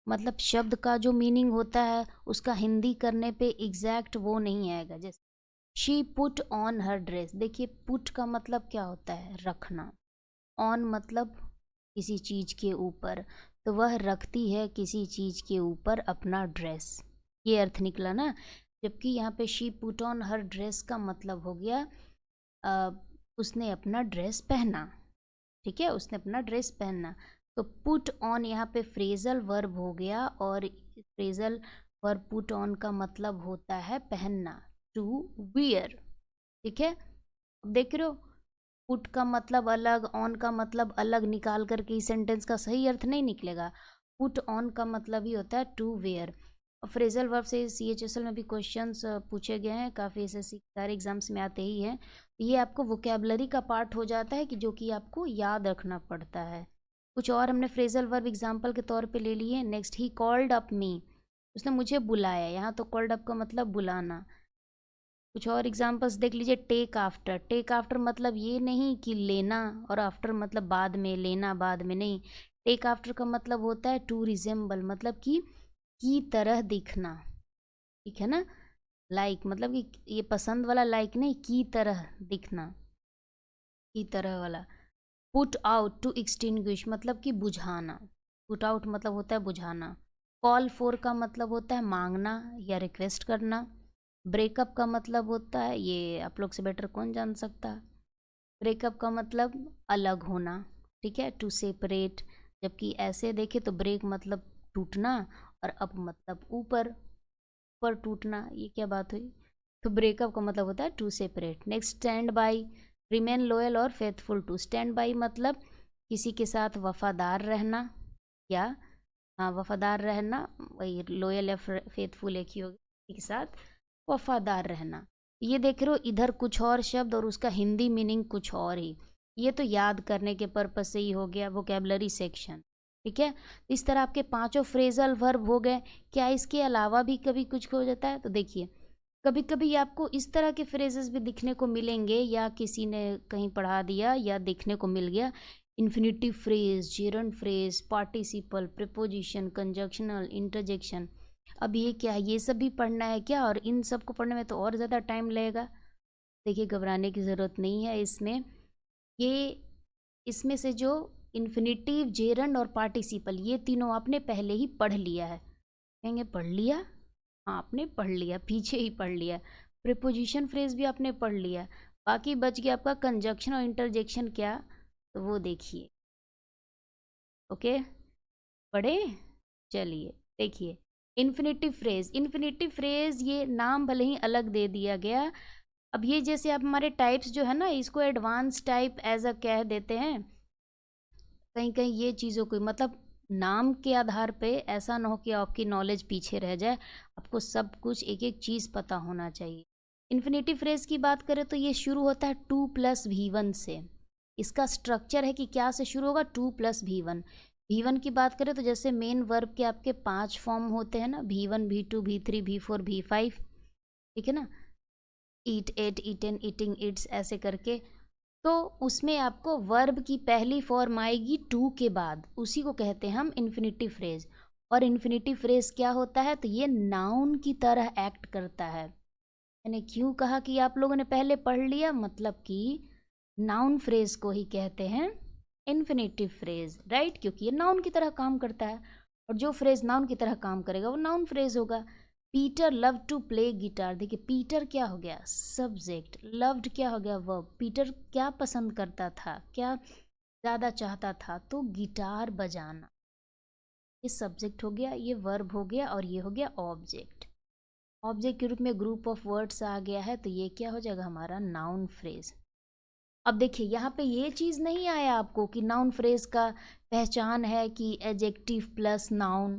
मतलब शब्द का जो मीनिंग होता है उसका हिंदी करने पे एग्जैक्ट वो नहीं आएगा। जैसे she put on her dress, देखिए पुट का मतलब क्या होता है, रखना, ऑन मतलब किसी चीज़ के ऊपर, तो वह रखती है किसी चीज़ के ऊपर अपना ड्रेस, ये अर्थ निकला ना। जबकि यहाँ पे she put on her dress का मतलब हो गया उसने अपना ड्रेस पहना, ठीक है, उसने अपना ड्रेस पहनना। तो पुट ऑन यहाँ पे फ्रेजल वर्ब हो गया, और फ्रेजल वर्ब पुट ऑन का मतलब होता है पहनना, टू वियर, ठीक है। अब देख रहे हो, पुट का मतलब अलग, ऑन का मतलब अलग निकाल करके इस सेंटेंस का सही अर्थ नहीं निकलेगा। पुट ऑन का मतलब ही होता है टू वेयर। फ्रेजल वर्ब से CHSL में भी क्वेश्चंस पूछे गए हैं, काफ़ी एसएससी सारे एग्जाम्स में आते ही हैं। ये आपको वोकेबलरी का पार्ट हो जाता है कि जो कि आपको याद रखना पड़ता है। कुछ और हमने फ्रेजल वर्ब एग्जाम्पल के तौर पे ले लिए। नेक्स्ट, ही कॉल्ड अप मी, उसने मुझे बुलाया, यहाँ तो कॉल्ड अप का मतलब बुलाना। कुछ और एग्जांपल्स देख लीजिए। टेक आफ्टर, टेक आफ्टर मतलब ये नहीं कि लेना, और आफ्टर मतलब बाद में, लेना बाद में नहीं। टेक आफ्टर का मतलब होता है टू रिजेंबल, मतलब कि की तरह दिखना, ठीक है ना। लाइक मतलब कि ये पसंद वाला लाइक नहीं, की तरह दिखना, की तरह वाला। पुट आउट, टू एक्सटिंग्विश मतलब कि बुझाना, पुट आउट मतलब होता है बुझाना। कॉल फॉर का मतलब होता है मांगना या रिक्वेस्ट करना। ब्रेकअप का मतलब होता है, ये आप लोग से बेटर कौन जान सकता है, ब्रेकअप का मतलब अलग होना, ठीक है, टू सेपरेट। जबकि ऐसे देखे तो ब्रेक मतलब टूटना, और अप मतलब ऊपर, ऊपर टूटना, ये क्या बात हुई। तो ब्रेकअप का मतलब होता है to separate. Next, stand by, remain loyal और फेथफुल टू। स्टैंड बाई मतलब किसी के साथ वफादार रहना, या हाँ वफादार रहना, वही लॉयल या फेथफुल एक ही होगी, किसी के साथ वफादार रहना। ये देख रहे हो, इधर कुछ और शब्द और उसका हिंदी मीनिंग कुछ और ही। ये तो याद करने के पर्पज से ही हो गया वोकेबलरी सेक्शन, ठीक है। इस तरह आपके पांचों फ्रेजल वर्ब हो गए। क्या इसके अलावा भी कभी कुछ हो जाता है, तो देखिए कभी कभी आपको इस तरह के फ्रेजेस भी दिखने को मिलेंगे, या किसी ने कहीं पढ़ा दिया या देखने को मिल गया। Infinitive phrase, gerund phrase, participle, preposition, conjunctional, interjection. अब ये क्या है, ये सब भी पढ़ना है क्या, और इन सब को पढ़ने में तो और ज़्यादा टाइम लगेगा। देखिए घबराने की ज़रूरत नहीं है इसमें। ये इसमें से जो इन्फिनिटिव, जेरंड और पार्टिसिपल, ये तीनों आपने पहले ही पढ़ लिया है। कहेंगे पढ़ लिया, हाँ आपने पढ़ लिया, पीछे ही पढ़ लिया। प्रीपोजिशन फ्रेज भी आपने पढ़ लिया। बाकी बच गया आपका कंजक्शन और इंटरजेक्शन, क्या, तो वो देखिए। ओके, पढ़े, चलिए देखिए। इन्फिनिटिव फ्रेज, इन्फिनिटिव फ्रेज ये नाम भले ही अलग दे दिया गया। अब ये जैसे आप हमारे टाइप्स जो है ना, इसको एडवांस टाइप एज अ कह देते हैं। कहीं कहीं ये चीज़ों को मतलब नाम के आधार पे ऐसा ना हो कि आपकी नॉलेज पीछे रह जाए, आपको सब कुछ एक एक चीज़ पता होना चाहिए। इन्फिनिटिव फ्रेज की बात करें तो ये शुरू होता है 2+V1 से। इसका स्ट्रक्चर है कि क्या से शुरू होगा, 2+V1। V1 की बात करें तो जैसे मेन वर्ब के आपके 5 फॉर्म होते हैं ना, V1, V2, V3, V4, V5, ठीक है ना। ईट, एट, ईटन, ईटिंग, इट्स, ऐसे करके। तो उसमें आपको वर्ब की पहली फॉर्म आएगी टू के बाद, उसी को कहते हैं हम इन्फिनिटिव फ्रेज। और इन्फिनिटिव फ्रेज क्या होता है, तो ये नाउन की तरह एक्ट करता है। मैंने क्यों कहा कि आप लोगों ने पहले पढ़ लिया, मतलब कि नाउन फ्रेज को ही कहते हैं इन्फिनिटिव फ्रेज, राइट, क्योंकि ये नाउन की तरह काम करता है, और जो फ्रेज नाउन की तरह काम करेगा वो नाउन फ्रेज होगा। Peter love to play guitar, देखिए पीटर क्या हो गया, सब्जेक्ट, लव्ड क्या हो गया, वर्ब। पीटर क्या पसंद करता था, क्या ज़्यादा चाहता था, तो गिटार बजाना, ये सब्जेक्ट हो गया, ये वर्ब हो गया, और ये हो गया ऑब्जेक्ट। ऑब्जेक्ट के रूप में ग्रुप ऑफ वर्ड्स आ गया है, तो ये क्या हो जाएगा हमारा नाउन फ्रेज। अब देखिए यहाँ पे ये चीज़ नहीं आया आपको कि नाउन फ्रेज का पहचान है कि एडजेक्टिव प्लस नाउन,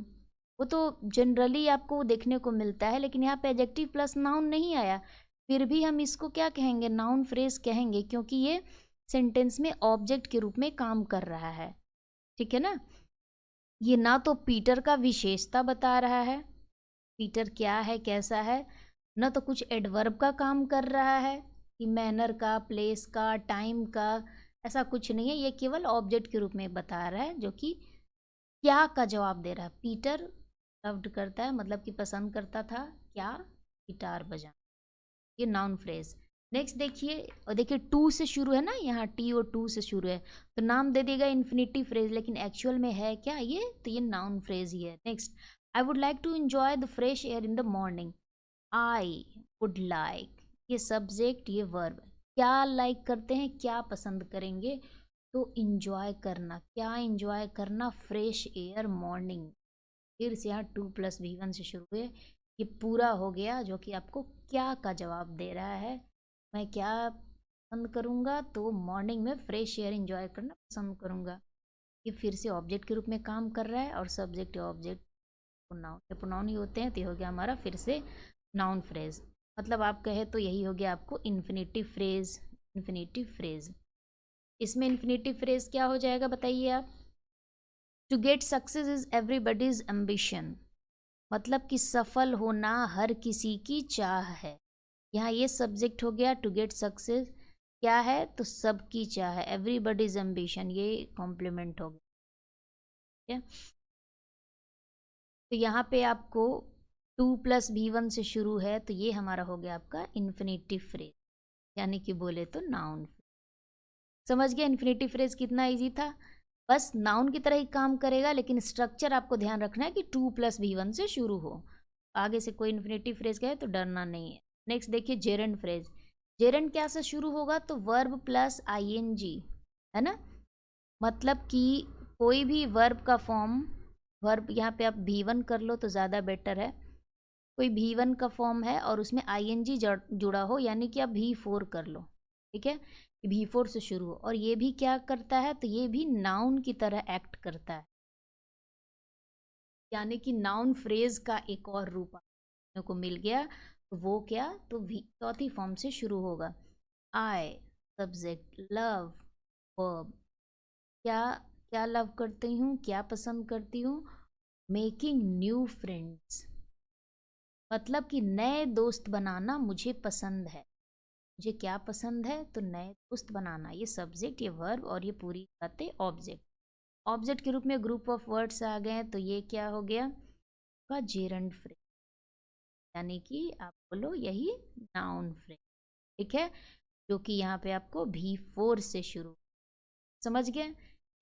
वो तो जनरली आपको देखने को मिलता है, लेकिन यहाँ पे एडजेक्टिव प्लस नाउन नहीं आया। फिर भी हम इसको क्या कहेंगे, नाउन फ्रेज कहेंगे, क्योंकि ये सेंटेंस में ऑब्जेक्ट के रूप में काम कर रहा है, ठीक है ना। ये ना तो पीटर का विशेषता बता रहा है, पीटर क्या है कैसा है, ना तो कुछ एडवर्ब का काम कर रहा है कि मैनर का, प्लेस का, टाइम का, ऐसा कुछ नहीं है। ये केवल ऑब्जेक्ट के रूप में बता रहा है, जो कि क्या का जवाब दे रहा है। पीटर लव्ड करता है मतलब कि पसंद करता था क्या, गिटार बजाना। ये नाउन फ्रेज। नेक्स्ट देखिए, और देखिए टू से शुरू है ना, यहाँ टी और टू से शुरू है, तो नाम दे देगा इन्फिनिटिव फ्रेज, लेकिन एक्चुअल में है क्या ये, तो ये नाउन फ्रेज ही है। Next, I would like to enjoy the fresh air in the morning. I would like, ये सब्जेक्ट, ये वर्ब। क्या लाइक करते हैं, क्या पसंद करेंगे, तो इंजॉय करना। क्या इंजॉय करना, फ्रेश एयर मॉर्निंग। फिर से यहाँ 2+V1 से शुरू हुए, ये पूरा हो गया, जो कि आपको क्या का जवाब दे रहा है। मैं क्या पसंद करूँगा, तो मॉर्निंग में फ्रेश एयर एंजॉय करना पसंद करूँगा। ये फिर से ऑब्जेक्ट के रूप में काम कर रहा है, और सब्जेक्ट ऑब्जेक्ट प्रोनाउन ही होते हैं, तो ये हो गया हमारा फिर से नाउन फ्रेज। मतलब आप कहे तो यही हो गया आपको इन्फिनिटिव फ्रेज। इन्फिनिटिव फ्रेज, इसमें इन्फिनिटिव फ्रेज क्या हो जाएगा बताइए आप। To get success is everybody's ambition, मतलब कि सफल होना हर किसी की चाह है। यहाँ ये सब्जेक्ट हो गया, टू गेट सक्सेस क्या है, तो सबकी चाह है। एवरीबडीज एम्बिशन, ये कॉम्प्लीमेंट हो गया, ठीक है। तो यहाँ पे आपको 2+V1 से शुरू है, तो ये हमारा हो गया आपका इन्फिनिटिव फ्रेज, यानी कि बोले तो नाउन। समझ गया इन्फिनिटिव फ्रेज कितना इजी था। बस नाउन की तरह ही काम करेगा, लेकिन स्ट्रक्चर आपको ध्यान रखना है कि 2+V1 से शुरू हो। आगे से कोई इन्फिनिटिव फ्रेज कहे तो डरना नहीं है। नेक्स्ट देखिए जेरेंड फ्रेज। जेरेंड क्या से शुरू होगा, तो वर्ब प्लस ING, है ना। मतलब कि कोई भी वर्ब का फॉर्म, वर्ब यहाँ पे आप V1 कर लो तो ज़्यादा बेटर है। कोई V1 का फॉर्म है और उसमें ING जुड़ा हो, यानी कि आप V4 कर लो, ठीक है। V4 से शुरू हो, और ये भी क्या करता है, तो ये भी नाउन की तरह एक्ट करता है, यानी कि नाउन फ्रेज का एक और रूप आपको को मिल गया। तो वो क्या, तो चौथी फॉर्म से शुरू होगा। आई सब्जेक्ट, लव वर्ब, क्या क्या लव करती हूँ, क्या पसंद करती हूँ। मेकिंग न्यू फ्रेंड्स, मतलब कि नए दोस्त बनाना मुझे पसंद है। मुझे क्या पसंद है, तो नए दोस्त बनाना। ये सब्जेक्ट, ये वर्ब, और ये पूरी बातें ऑब्जेक्ट। ऑब्जेक्ट के रूप में ग्रुप ऑफ वर्ड्स आ गए, तो ये क्या हो गया का जेरंड फ्रेज, यानी कि आप बोलो यही नाउन फ्रेज, ठीक है, जो कि यहाँ पे आपको V4 से शुरू। समझ गए।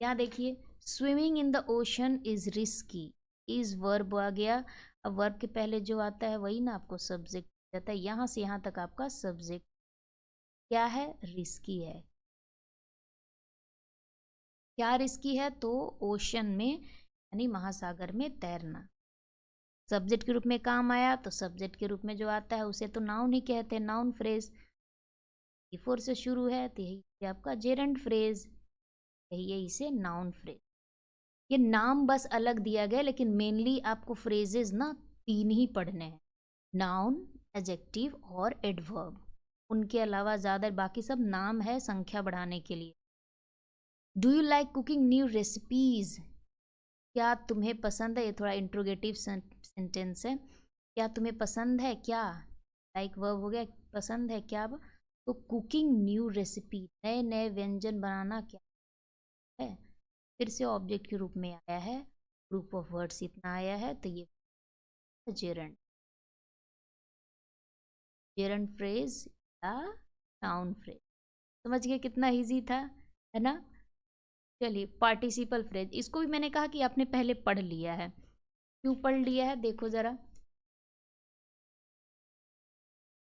यहाँ देखिए, swimming in the ocean is risky, is verb आ गया। अब वर्ब के पहले जो आता है वही ना आपको सब्जेक्ट जाता है। यहाँ से यहाँ तक आपका सब्जेक्ट क्या है, रिस्की है। क्या रिस्की है, तो ओशन में यानी महासागर में तैरना। सब्जेक्ट के रूप में काम आया, तो सब्जेक्ट के रूप में जो आता है उसे तो नाउन ही कहते हैं, नाउन फ्रेज। V4 से शुरू है, तो यही आपका जेरंड फ्रेज, यही से नाउन फ्रेज। ये नाम बस अलग दिया गया, लेकिन मेनली आपको फ्रेजेस ना 3 ही पढ़ने हैं, नाउन, एडजेक्टिव और एडवर्ब। उनके अलावा ज़्यादा बाकी सब नाम है संख्या बढ़ाने के लिए। Do you like cooking new recipes, क्या तुम्हें पसंद है, ये थोड़ा इंट्रोगेटिव सेंटेंस है। क्या तुम्हें पसंद है, क्या लाइक वर्ब हो गया, पसंद है क्या। तो कुकिंग न्यू रेसिपी, नए नए व्यंजन बनाना क्या है, फिर से ऑब्जेक्ट के रूप में आया है, ग्रुप ऑफ वर्ड्स इतना आया है, तो ये जेरंड, जेरंड फ्रेज या नाउन फ्रेज। समझ गए कितना इजी था, है ना। चलिए पार्टिसिपल फ्रेज, इसको भी मैंने कहा कि आपने पहले पढ़ लिया है। क्यों पढ़ लिया है, देखो जरा।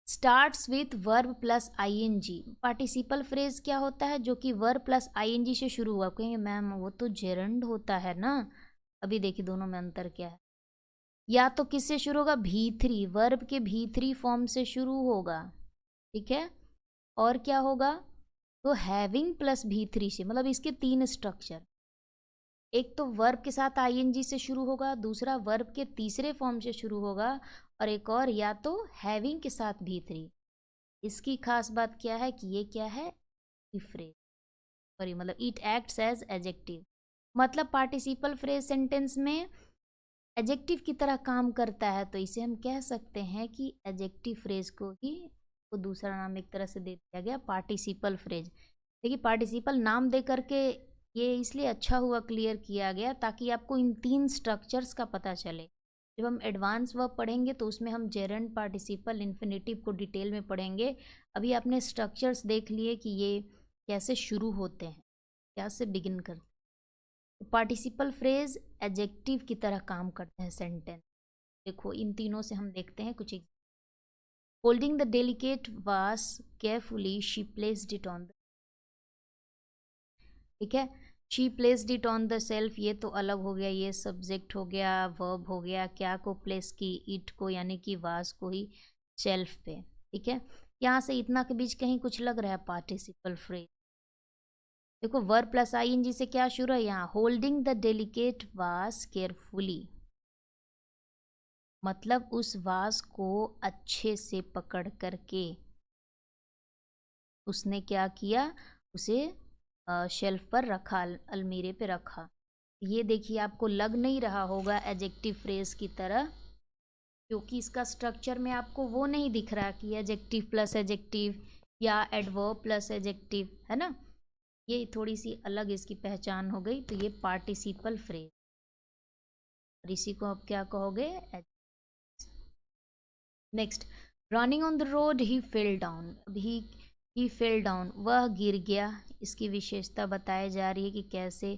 Starts with verb plus ING। Participle phrase क्या होता है, जो कि वर्ब प्लस ING से शुरू हुआ। कहेंगे मैम वो तो जेरंड होता है ना। अभी देखिए दोनों में अंतर क्या है। या तो किससे शुरू होगा, V3, वर्ब के V3 फॉर्म से शुरू होगा, ठीक है। और क्या होगा, तो हैविंग प्लस V3 से, मतलब इसके 3 स्ट्रक्चर। एक तो वर्ब के साथ ING से शुरू होगा, दूसरा वर्ब के तीसरे फॉर्म से शुरू होगा, और एक और या तो हैविंग के साथ V3। इसकी खास बात क्या है कि ये क्या है, फ्रेज, सॉरी मतलब इट एक्ट्स एज एडजेक्टिव। मतलब पार्टिसिपल फ्रेज सेंटेंस में एडजेक्टिव की तरह काम करता है, तो इसे हम कह सकते हैं कि एडजेक्टिव फ्रेज को ही को दूसरा नाम एक तरह से दे दिया गया पार्टिसिपल फ्रेज। देखिए पार्टिसिपल नाम दे करके ये इसलिए अच्छा हुआ क्लियर किया गया ताकि आपको इन 3 स्ट्रक्चर्स का पता चले। जब हम एडवांस वर्ब पढ़ेंगे तो उसमें हम जेरेंड, पार्टिसिपल, इन्फिनेटिव को डिटेल में पढ़ेंगे। अभी आपने स्ट्रक्चर्स देख लिए कि ये कैसे शुरू होते हैं, कैसे बिगिन करते हैं। पार्टिसिपल फ्रेज एडजेक्टिव की तरह काम करते हैं सेंटेंस। देखो इन तीनों से हम देखते हैं कुछ। होल्डिंग द डेलिकेट वास carefully she placed it on the, ठीक है, she placed it on the self, ये तो अलग हो गया, ये सब्जेक्ट हो गया, वर्ब हो गया, क्या को प्लेस की, इट को यानी कि वास को ही शेल्फ पे, ठीक है। यहाँ से इतना के बीच कहीं कुछ लग रहा है पार्टिसिपल फ्रेज। देखो वर्ब प्लस आईएनजी से क्या शुरू है यहाँ, होल्डिंग द डेलिकेट वास केयरफुली, मतलब उस वास को अच्छे से पकड़ करके उसने क्या किया, उसे शेल्फ पर रखा, अलमीरे पे रखा। ये देखिए आपको लग नहीं रहा होगा एडजेक्टिव फ्रेज की तरह, क्योंकि इसका स्ट्रक्चर में आपको वो नहीं दिख रहा कि एडजेक्टिव प्लस एडजेक्टिव या एडवर्ब प्लस एडजेक्टिव, है ना। ये थोड़ी सी अलग इसकी पहचान हो गई। तो ये पार्टिसिपल फ्रेज, और इसी को आप क्या कहोगे, next, running on the road he fell down. He fell down, वह गिर गया। इसकी विशेषता बताई जा रही है कि कैसे,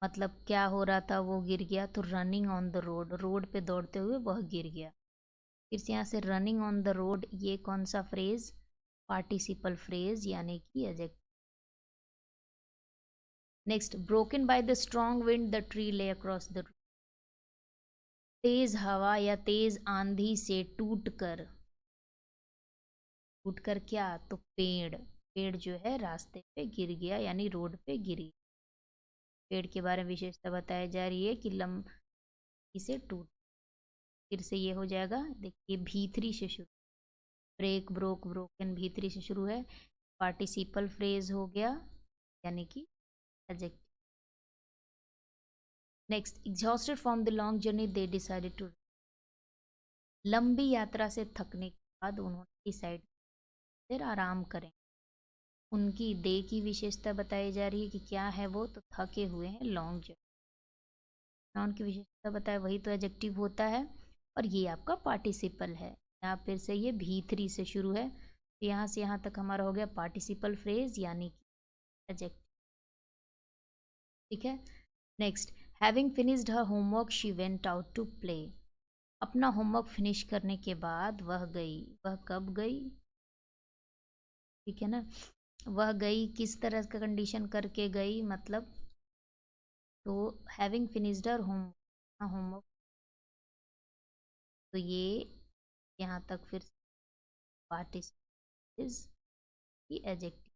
मतलब क्या हो रहा था, वो गिर गया। तो running on the road, road पे दौड़ते हुए वह गिर गया। फिर से यहाँ से रनिंग ऑन द रोड, ये कौन सा फ्रेज, पार्टिसिपल फ्रेज यानी कि adjective. Next, broken by the strong wind the tree ले अक्रॉस द, तेज हवा या तेज आंधी से टूटकर क्या, तो पेड़ जो है रास्ते पे गिर गया यानी रोड पे गिरी। पेड़ के बारे में विशेषता बताई जा रही है कि लंबी से टूट। फिर से ये हो जाएगा, देखिए भीतरी से शुरू, ब्रेक, ब्रोक, ब्रोकन भीतरी से शुरू है, पार्टिसिपल फ्रेज हो गया यानी कि adjective. Next, exhausted from the long journey they decided to, लंबी यात्रा से थकने के बाद उन्होंने डिसाइड फिर आराम करें। उनकी दे की विशेषता बताई जा रही है कि क्या है वो, तो थके हुए हैं, लॉन्ग जर्नी। नाउन की विशेषता बताए, वही तो एडजेक्टिव होता है, और ये आपका पार्टिसिपल है। यहाँ फिर से ये भीतरी से शुरू है, तो यहाँ से यहाँ तक हमारा हो गया पार्टिसिपल फ्रेज यानी कि एडजेक्टिव, ठीक है। Next, having finished her homework she went out to play. अपना होमवर्क फिनिश करने के बाद वह गई, वह कब गई, ठीक है ना। वह गई किस तरह का कंडीशन करके गई, मतलब तो हैविंग फिनिश्ड हर होमवर्क, तो ये यहाँ तक फिर पार्टिसिपल की एडजेक्टिव,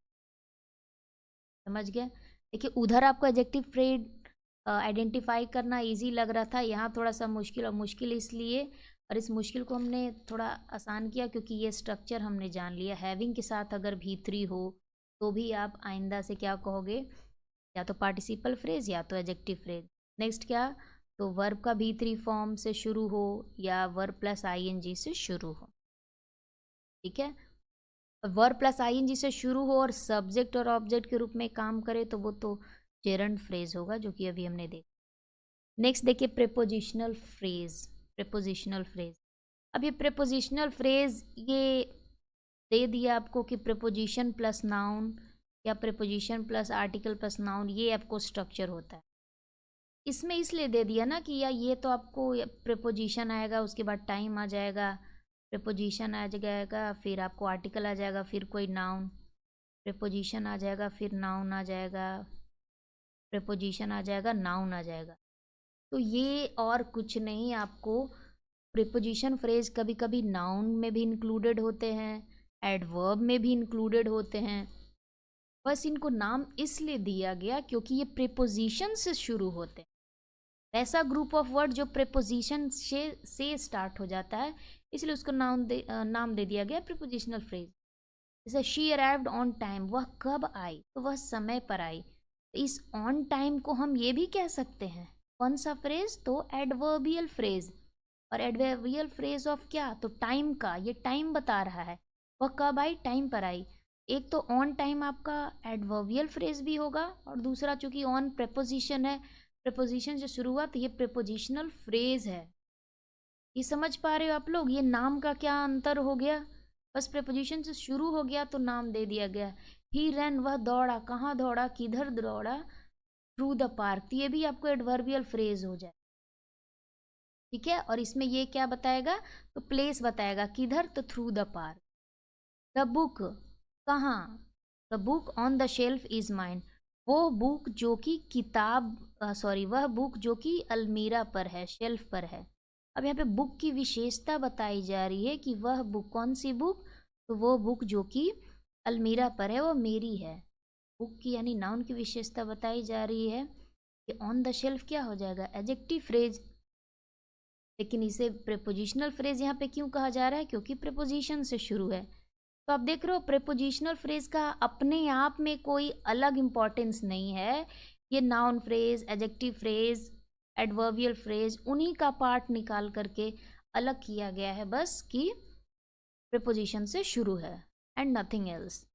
समझ गया। देखिए उधर आपको एडजेक्टिव फ्रेज आइडेंटिफाई करना इजी लग रहा था, यहाँ थोड़ा सा मुश्किल, और मुश्किल इसलिए, और इस मुश्किल को हमने थोड़ा आसान किया क्योंकि ये स्ट्रक्चर हमने जान लिया। हैविंग के साथ अगर भीतरी हो तो भी आप आइंदा से क्या कहोगे, या तो पार्टिसिपल फ्रेज या तो एडजेक्टिव फ्रेज। नेक्स्ट क्या, तो वर्ब का भीतरी फॉर्म से शुरू हो या वर्ब प्लस आईएनजी से शुरू हो, ठीक है। वर्ब प्लस आईएनजी से शुरू हो और सब्जेक्ट और ऑब्जेक्ट के रूप में काम करे तो वो तो जेरंड फ्रेज होगा, जो कि अभी हमने देखा। नेक्स्ट देखिए प्रेपोजिशनल फ्रेज, प्रेपोजिशनल फ्रेज। अब ये प्रेपोजिशनल फ्रेज ये दे दिया आपको कि प्रेपोजिशन प्लस नाउन या preposition plus article plus noun, ये आपको स्ट्रक्चर होता है। इसमें इसलिए दे दिया ना कि या ये तो आपको प्रेपोजिशन आएगा, उसके बाद टाइम आ जाएगा, प्रेपोजिशन आ जाएगा, फिर आपको आर्टिकल आ जाएगा, फिर कोई नाउन, प्रेपोजिशन आ जाएगा, फिर नाउन आ जाएगा, प्रेपोजिशन आ जाएगा, नाउन आ जाएगा। तो ये और कुछ नहीं, आपको प्रेपोजिशन फ्रेज कभी कभी नाउन में भी इंक्लूडेड होते हैं, एडवर्ब में भी इंक्लूडेड होते हैं। बस इनको नाम इसलिए दिया गया क्योंकि ये प्रेपोजिशन से शुरू होते हैं। ऐसा ग्रुप ऑफ वर्ड जो प्रेपोजिशन से स्टार्ट हो जाता है, इसलिए उसको नाम दे दिया गया प्रेपोजिशनल फ्रेज। जैसे शी अराइव्ड ऑन टाइम, वह कब आई, तो वह समय पर आई। इस ऑन टाइम को हम ये भी कह सकते हैं कौन सा फ्रेज? तो एडवर्बियल फ्रेज। और एडवर्बियल फ्रेज ऑफ क्या? तो टाइम का, ये टाइम बता रहा है। वह कब आई? टाइम पर आई। एक तो ऑन टाइम आपका एडवर्बियल फ्रेज भी होगा, और दूसरा चूंकि ऑन प्रेपोजिशन है, प्रेपोजिशन से शुरू हुआ तो ये प्रेपोजिशनल फ्रेज है। ये समझ पा रहे हो आप लोग? ये नाम का क्या अंतर हो गया? बस प्रेपोजिशन से शुरू हो गया तो नाम दे दिया गया। ही रन, वह दौड़ा। कहाँ दौड़ा? किधर दौड़ा? Through the park. तो ये भी आपको एडवर्बियल फ्रेज हो जाए, ठीक है। और इसमें ये क्या बताएगा? तो प्लेस बताएगा, किधर? तो through the park. The book, कहाँ? The book on the shelf is mine. वो बुक जो कि किताब, सॉरी, वह बुक जो कि अलमीरा पर है, शेल्फ पर है। अब यहाँ पे बुक की विशेषता बताई जा रही है कि वह बुक, कौन सी बुक? तो वो बुक जो कि अलमीरा पर है वो मेरी है। बुक की यानी नाउन की विशेषता बताई जा रही है। कि ऑन द शेल्फ क्या हो जाएगा? Adjective phrase. लेकिन इसे प्रेपोजिशनल फ्रेज यहाँ पे क्यों कहा जा रहा है? क्योंकि प्रेपोजिशन से शुरू है। तो आप देख रहे हो प्रेपोजिशनल फ्रेज का अपने आप में कोई अलग इंपॉर्टेंस नहीं है। ये noun phrase, adjective phrase, adverbial phrase, उन्हीं का पार्ट निकाल करके अलग किया गया है, बस कि प्रेपोजिशन से शुरू है, and nothing else.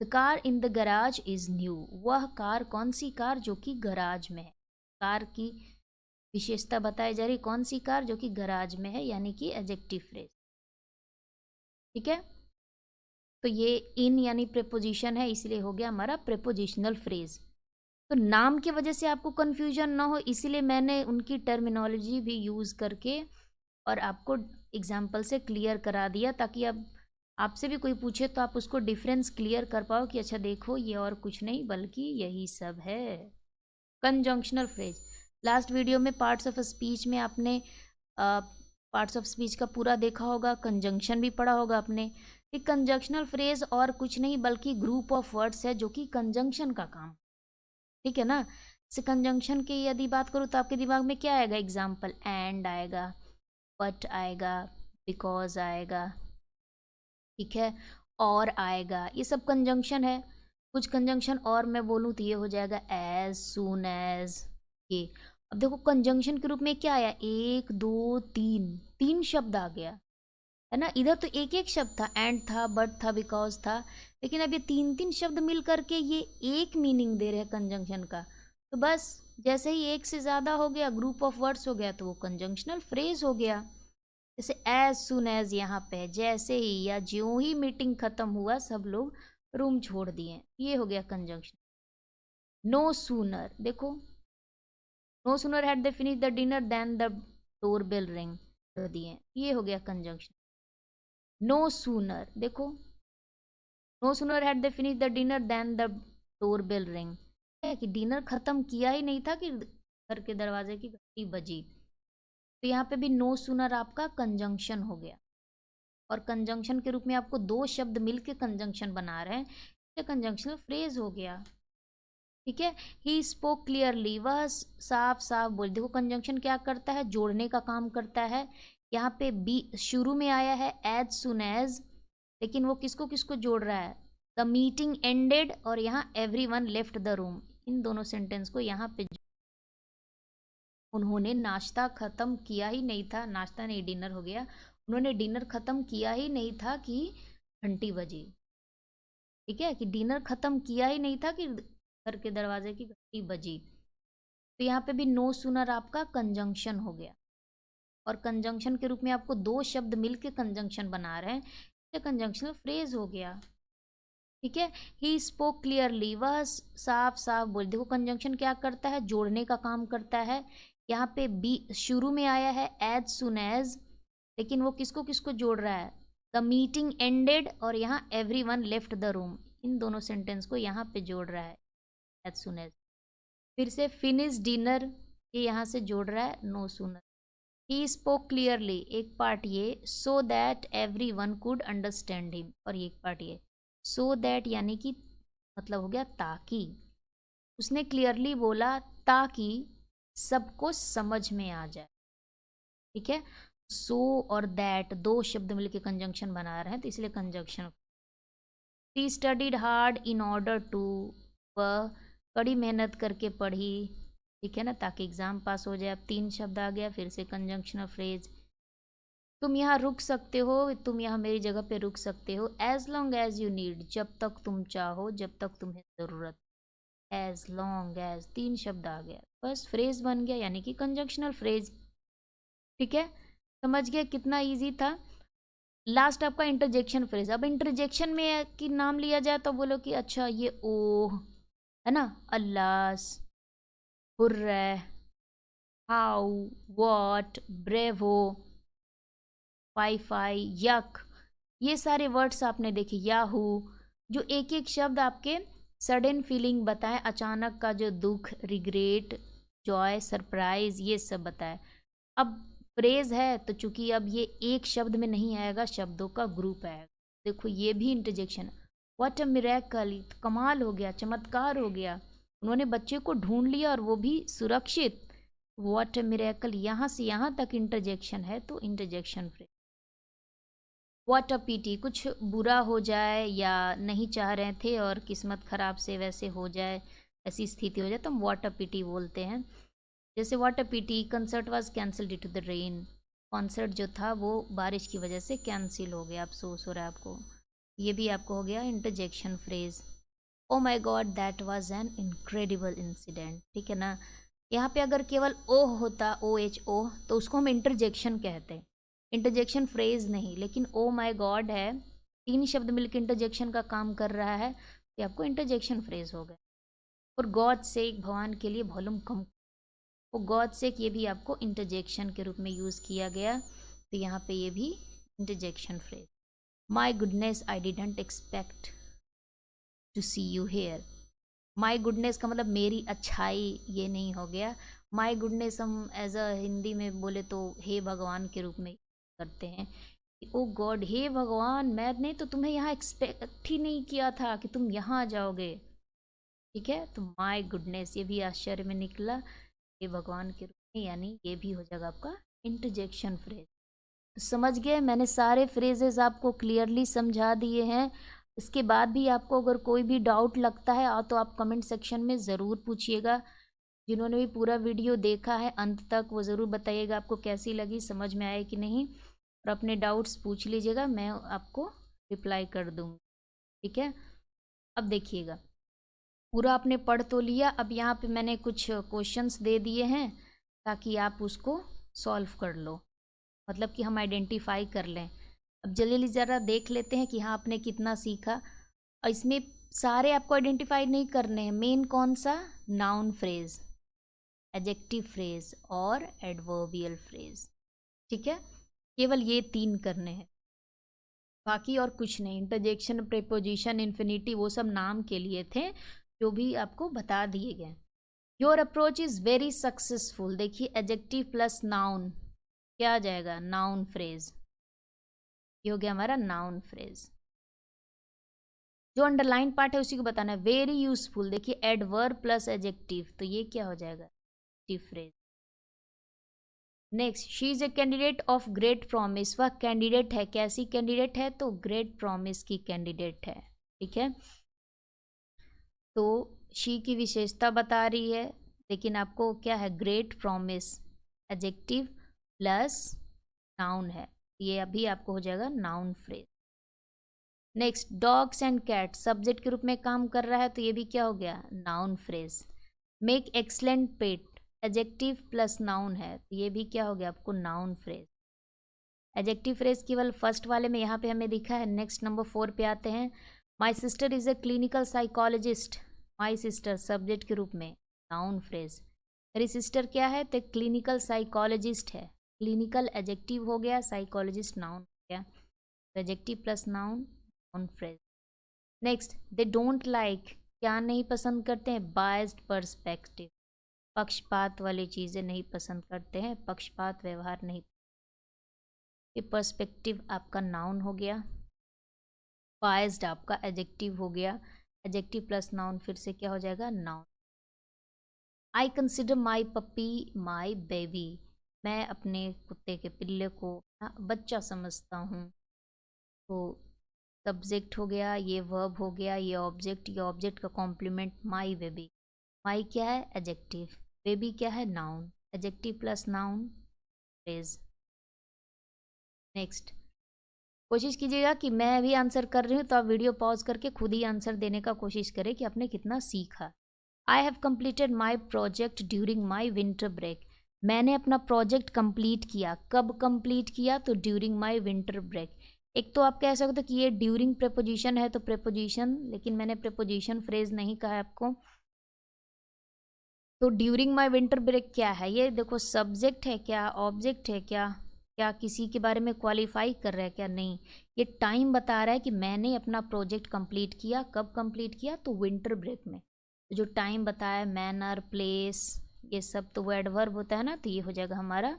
The car in the garage is new. वह कार, कौन सी कार? जो कि गराज में है। कार की विशेषता बताई जा रही, कौन सी कार? जो कि गराज में है, यानी कि एडजेक्टिव फ्रेज, ठीक है। तो ये इन यानी प्रेपोजिशन है, इसलिए हो गया हमारा प्रेपोजिशनल फ्रेज। तो नाम की वजह से आपको कन्फ्यूजन ना हो, इसीलिए मैंने उनकी टर्मिनोलॉजी भी यूज़ करके और आपको एग्जाम्पल से क्लियर करा दिया, ताकि अब आपसे भी कोई पूछे तो आप उसको डिफरेंस क्लियर कर पाओ कि अच्छा देखो ये और कुछ नहीं बल्कि यही सब है। कंजंक्शनल फ्रेज, लास्ट वीडियो में पार्ट्स ऑफ स्पीच में आपने पार्ट्स ऑफ स्पीच का पूरा देखा होगा, कंजंक्शन भी पढ़ा होगा आपने। एक कंजंक्शनल फ्रेज और कुछ नहीं बल्कि ग्रुप ऑफ वर्ड्स है जो कि कंजंक्शन का काम, ठीक है ना। से कंजंक्शन की यदि बात करूँ तो आपके दिमाग में क्या आएगा? एग्जाम्पल, एंड आएगा, बट आएगा, बिकॉज आएगा, ठीक है, और आएगा। ये सब कंजंक्शन है। कुछ कंजंक्शन और मैं बोलूँ तो ये हो जाएगा एज, सून एज, ये। अब देखो कंजंक्शन के रूप में क्या आया? एक, दो, तीन, तीन शब्द आ गया, है ना। इधर तो एक एक शब्द था, एंड था, बट था, बिकॉज था, लेकिन अब ये तीन तीन शब्द मिल करके ये एक मीनिंग दे रहे हैं कंजंक्शन का। तो बस जैसे ही एक से ज़्यादा हो गया, ग्रुप ऑफ वर्ड्स हो गया, तो वो कंजंक्शनल फ्रेज हो गया। जैसे एज सुन एज यहाँ पे, जैसे ही या ज्यों ही मीटिंग खत्म हुआ सब लोग रूम छोड़ दिए, ये हो गया कंजंक्शन। नो सूनर, देखो, no sooner had they finish the dinner then the door bell ring, कर दिए, ये हो गया कंजंक्शन। नो सूनर, देखो, no sooner had they finish the dinner then the door bell ring, है कि डिनर खत्म किया ही नहीं था कि घर के दरवाजे की घंटी बजी। तो यहाँ पे भी नो सूनर आपका कंजंक्शन हो गया, और कंजंक्शन के रूप में आपको दो शब्द मिलके कंजंक्शन बना रहे हैं, ये कंजंक्शनल फ्रेज हो गया, ठीक है। ही स्पोक क्लियरली, वह साफ साफ बोल। देखो कंजंक्शन क्या करता है? जोड़ने का काम करता है। यहाँ पे बी शुरू में आया है एज सुन एज, लेकिन वो किसको किसको जोड़ रहा है? द मीटिंग एंडेड और यहाँ एवरीवन लेफ्ट द रूम, इन दोनों सेंटेंस को यहाँ पे उन्होंने नाश्ता खत्म किया ही नहीं था, नाश्ता नहीं डिनर हो गया, उन्होंने डिनर खत्म किया ही नहीं था कि घंटी बजी, ठीक है, कि डिनर खत्म किया ही नहीं था कि घर के दरवाजे की घंटी बजी। तो यहाँ पे भी नो सूनर आपका कंजंक्शन हो गया, और कंजंक्शन के रूप में आपको दो शब्द मिलके कंजंक्शन बना रहे हैं, ये कंजंक्शनल फ्रेज हो गया, ठीक है। ही स्पोक क्लियरली, वह साफ साफ बोल। देखो कंजंक्शन क्या करता है? जोड़ने का काम करता है। यहाँ पे बी शुरू में आया है एज सुन एज, लेकिन वो किसको किसको जोड़ रहा है? द मीटिंग एंडेड और यहाँ एवरीवन लेफ्ट द रूम, इन दोनों सेंटेंस को यहाँ पे जोड़ रहा है एज सुन एज। फिर से फिनिश डिनर, ये यहाँ से जोड़ रहा है no sooner. He spoke clearly, एक पार्ट ये, so that every one could understand him, और एक पार्ट ये सो दैट यानी कि मतलब हो गया ताकि, उसने क्लियरली बोला ताकि सबको समझ में आ जाए, ठीक है। सो और दैट दो शब्द मिलकर कंजंक्शन बना रहे हैं, तो इसलिए conjunction. She studied hard in order to, वह कड़ी मेहनत करके पढ़ी ठीक है ना, ताकि एग्जाम पास हो जाए। अब 3 शब्द आ गया, फिर से कंजंक्शनल फ्रेज। तुम यहाँ रुक सकते हो, तुम यहाँ मेरी जगह पे रुक सकते हो। As long as you need, जब तक तुम चाहो, जब तक तुम्हें ज़रूरत। एज लॉन्ग एज, 3 शब्द आ गया, बस फ्रेज बन गया, यानी कि कंजंक्शनल फ्रेज। ठीक है, समझ गया कितना इजी था। लास्ट आपका इंटरजेक्शन फ्रेज। अब इंटरजेक्शन में कि नाम लिया जाए तो बोलो कि अच्छा ये ओ है ना, alas, hurray, how, what, bravo, wifi, yuck, ये सारे वर्ड्स आपने देखे। याहू, जो एक एक शब्द आपके सडन फीलिंग बताए, अचानक का जो दुख, रिग्रेट, जॉय, सरप्राइज, ये सब बताए। अब फ्रेज है तो चूंकि अब ये एक शब्द में नहीं आएगा, शब्दों का ग्रुप आएगा। देखो ये भी इंटरजेक्शन है। व्हाट अ मिरेकल, कमाल हो गया, चमत्कार हो गया, उन्होंने बच्चे को ढूंढ लिया और वो भी सुरक्षित। व्हाट अ मिरेकल, यहाँ से यहाँ तक इंटरजेक्शन है, तो interjection phrase. What a PT, कुछ बुरा हो जाए या नहीं चाह रहे थे और किस्मत खराब से वैसे हो जाए, ऐसी स्थिति हो जाए तो हम व्हाट अ पीटी बोलते हैं। जैसे what a pity, concert was cancel due to the rain, concert जो था वो बारिश की वजह से कैंसिल हो गया, अफसोस हो रहा है आपको। ये भी आपको हो गया interjection phrase. Oh my God that was an incredible incident, ठीक है ना। यहाँ पे अगर केवल ओ होता, ओ एच ओ, तो उसको हम इंटरजेक्शन कहते हैं, इंटरजेक्शन फ्रेज नहीं। लेकिन ओ माई गॉड है, 3 शब्द मिलकर इंटरजेक्शन का काम कर रहा है, ये आपको इंटरजेक्शन फ्रेज हो गया। और गॉड से, भगवान के लिए वॉल्यूम कम, वो गॉड से, ये भी आपको इंटरजेक्शन के रूप में यूज़ किया गया, तो यहाँ पे ये भी interjection phrase. My goodness I didn't expect to see you here, my goodness का मतलब मेरी अच्छाई, ये नहीं हो गया। माई गुडनेस हम एज अ हिंदी में बोले तो हे भगवान के रूप में करते हैं। ओ गॉड, हे भगवान, मैंने तो तुम्हें यहाँ एक्सपेक्ट ही नहीं किया था कि तुम यहाँ आ जाओगे। ठीक है, तो माई गुडनेस ये भी आश्चर्य में निकला, हे भगवान के रूप में, यानी ये भी हो जाएगा आपका इंटरजेक्शन फ्रेज। तो समझ गए, मैंने सारे फ्रेजेस आपको क्लियरली समझा दिए हैं। इसके बाद भी आपको अगर कोई भी डाउट लगता है तो आप कमेंट सेक्शन में ज़रूर पूछिएगा। जिन्होंने भी पूरा वीडियो देखा है अंत तक, वो ज़रूर बताइएगा आपको कैसी लगी, समझ में आए कि नहीं, और अपने डाउट्स पूछ लीजिएगा, मैं आपको रिप्लाई कर दूँगी। ठीक है, अब देखिएगा, पूरा आपने पढ़ तो लिया। अब यहाँ पे मैंने कुछ क्वेश्चंस दे दिए हैं ताकि आप उसको सॉल्व कर लो, मतलब कि हम आइडेंटिफाई कर लें। अब जल्दी ज़रा देख लेते हैं कि हाँ आपने कितना सीखा। और इसमें सारे आपको आइडेंटिफाई नहीं करने हैं, मेन कौन सा, नाउन फ्रेज, एडजेक्टिव फ्रेज और एडवर्बियल फ्रेज। ठीक है, केवल ये 3 करने हैं, बाकी और कुछ नहीं। इंटरजेक्शन, प्रेपोजिशन, इन्फिनिटी, वो सब नाम के लिए थे जो भी आपको बता दिए गए। Your approach is very successful, देखिए एडजेक्टिव प्लस नाउन क्या आ जाएगा, नाउन फ्रेज, ये हो गया हमारा नाउन फ्रेज। जो अंडरलाइन पार्ट है उसी को बताना है। वेरी यूजफुल, देखिए एडवर्ब प्लस एडजेक्टिव, तो ये क्या हो जाएगा, adjective phrase. Next, she is a candidate of great promise, वह कैंडिडेट है, कैसी कैंडिडेट है, तो ग्रेट प्रॉमिस की कैंडिडेट है। ठीक है, तो शी की विशेषता बता रही है, लेकिन आपको क्या है, great promise, adjective plus noun है, ये अभी आपको हो जाएगा noun phrase. Next, dogs and cat subject के रूप में काम कर रहा है, तो ये भी क्या हो गया, नाउन फ्रेज। मेक एक्सलेंट पेट, एडजेक्टिव प्लस नाउन है, तो ये भी क्या हो गया आपको, नाउन फ्रेज। एडजेक्टिव फ्रेज केवल फर्स्ट वाले में यहाँ पे हमें दिखा है। नेक्स्ट नंबर 4 पे आते हैं। My sister is a clinical psychologist, my sister subject के रूप में, नाउन फ्रेज। मेरी सिस्टर क्या है, तो क्लिनिकल साइकोलॉजिस्ट है, क्लिनिकल एडजेक्टिव हो गया, साइकोलॉजिस्ट नाउन हो गया, adjective plus noun, noun phrase. Next, they don't like, क्या नहीं पसंद करते हैं, बायस्ड पर्सपेक्टिव, पक्षपात वाली चीज़ें नहीं पसंद करते हैं, पक्षपात व्यवहार नहीं। ये पर्सपेक्टिव आपका नाउन हो गया, बायस्ड आपका एडजेक्टिव हो गया, एडजेक्टिव प्लस नाउन फिर से क्या हो जाएगा, noun. I consider my puppy my baby, मैं अपने कुत्ते के पिल्ले को बच्चा समझता हूँ, तो सब्जेक्ट हो गया, ये वर्ब हो गया, ये ऑब्जेक्ट का कॉम्प्लीमेंट माई बेबी। माई क्या है, एडजेक्टिव, बेबी क्या है, noun, adjective plus noun phrase. Next, कोशिश कीजिएगा कि मैं अभी आंसर कर रही हूँ तो आप वीडियो पॉज करके खुद ही आंसर देने का कोशिश करें कि आपने कितना सीखा। I have completed my project during my winter break. मैंने अपना प्रोजेक्ट कंप्लीट किया, कब कंप्लीट किया, तो ड्यूरिंग माई विंटर ब्रेक। एक तो आप कह सकते हो कि ये ड्यूरिंग प्रेपोजिशन है तो प्रेपोजिशन, लेकिन मैंने प्रेपोजिशन फ्रेज नहीं कहा है आपको। तो ड्यूरिंग माई विंटर ब्रेक क्या है, ये देखो सब्जेक्ट है क्या, ऑब्जेक्ट है क्या, क्या किसी के बारे में क्वालिफाई कर रहा है क्या, नहीं, ये टाइम बता रहा है कि मैंने अपना प्रोजेक्ट कंप्लीट किया, कब कंप्लीट किया, तो विंटर ब्रेक में। तो जो टाइम बताया, मैनर, प्लेस, ये सब तो वो एडवर्ब होता है ना, तो ये हो जाएगा हमारा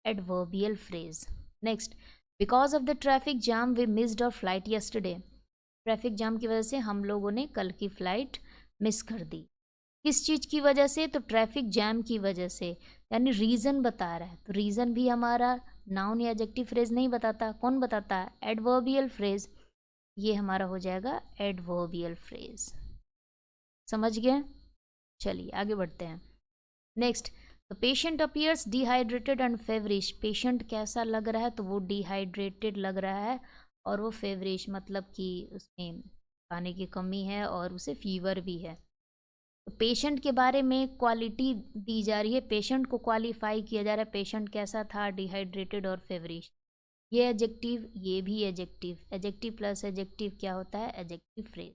adverbial phrase. Next, because of the traffic jam we missed our flight yesterday. Traffic jam की वजह से हम लोगों ने कल की फ्लाइट मिस कर दी। किस चीज़ की वजह से, तो ट्रैफिक जैम की वजह से, यानी रीज़न बता रहा है। तो रीज़न भी हमारा नाउन या एडजेक्टिव फ्रेज नहीं बताता, कौन बताता है, एडवर्बियल फ्रेज। ये हमारा हो जाएगा एडवर्बियल फ्रेज। समझ गए, चलिए आगे बढ़ते हैं। Next, the patient appears dehydrated and feverish. Patient कैसा लग रहा है, तो वो डिहाइड्रेटेड लग रहा है और वो फेवरिश मतलब कि उसमें पानी की कमी है और उसे फीवर भी है। पेशेंट के बारे में क्वालिटी दी जा रही है, पेशेंट को क्वालिफाई किया जा रहा है, पेशेंट कैसा था, डिहाइड्रेटेड और फेवरिश। ये एडजेक्टिव, ये भी एडजेक्टिव, एडजेक्टिव प्लस एडजेक्टिव क्या होता है, एडजेक्टिव फ्रेज।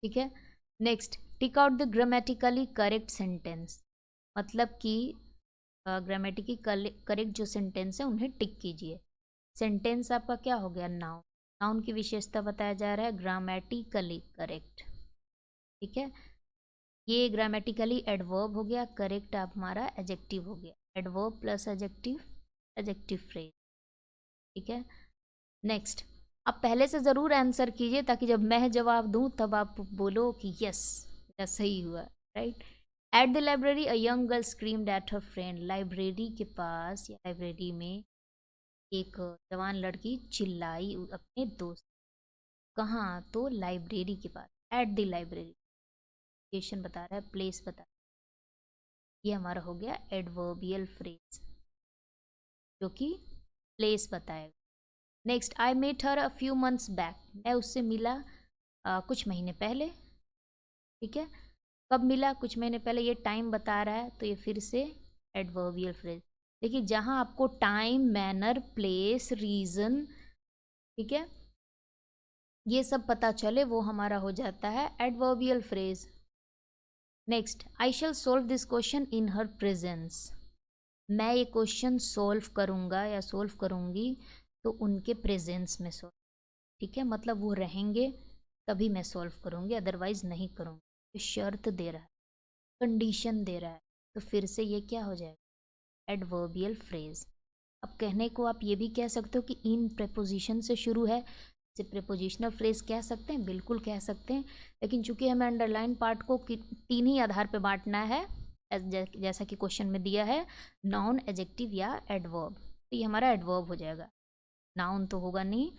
ठीक है। Next, tick out the grammatically correct sentence. मतलब कि ग्रामेटिकली करेक्ट जो सेंटेंस है उन्हें टिक कीजिए। सेंटेंस आपका क्या हो गया, नाउन। नाउन की विशेषता बताया जा रहा है ग्रामेटिकली करेक्ट। ठीक है, ये ग्रामेटिकली एडवर्ब हो गया, करेक्ट आप हमारा एडजेक्टिव हो गया, adverb plus adjective, adjective phrase. ठीक है। नेक्स्ट, आप पहले से ज़रूर आंसर कीजिए ताकि जब मैं जवाब दूं तब आप बोलो कि यस या सही हुआ, right. At the library a young girl screamed at her friend. Library के पास या लाइब्रेरी में एक जवान लड़की चिल्लाई अपने दोस्त। कहाँ, तो लाइब्रेरी के पास, एट द लाइब्रेरी। लोकेशन बता रहा है, प्लेस बता रहा है। ये हमारा हो गया एडवर्बियल फ्रेज जो कि प्लेस बताएगा। Next, I met her a few months back. मैं उससे मिला कुछ महीने पहले। ठीक है, कब मिला, कुछ महीने पहले, ये टाइम बता रहा है तो ये फिर से एडवर्बियल फ्रेज। देखिए जहाँ आपको टाइम, मैनर, प्लेस, रीज़न, ठीक है, ये सब पता चले वो हमारा हो जाता है adverbial phrase. Next, I shall solve this question in her presence. मैं ये क्वेश्चन सोल्व करूँगा या सोल्व करूँगी तो उनके प्रेजेंस में सोल्व। ठीक है, मतलब वो रहेंगे तभी मैं सॉल्व करूँगी, अदरवाइज़ नहीं करूँगी। तो शर्त दे रहा है, कंडीशन दे रहा है, तो फिर से ये क्या हो जाएगा, एडवर्बियल फ्रेज। अब कहने को आप ये भी कह सकते हो कि इन प्रेपोजिशन से शुरू है, इसे प्रेपोजिशनल फ्रेज कह सकते हैं, बिल्कुल कह सकते हैं, लेकिन चूंकि हमें अंडरलाइन पार्ट को तीन ही आधार पर बांटना है, जैसा कि क्वेश्चन में दिया है, नाउन, एडजेक्टिव या एडवर्ब, तो ये हमारा एडवर्ब हो जाएगा, नाउन तो होगा नहीं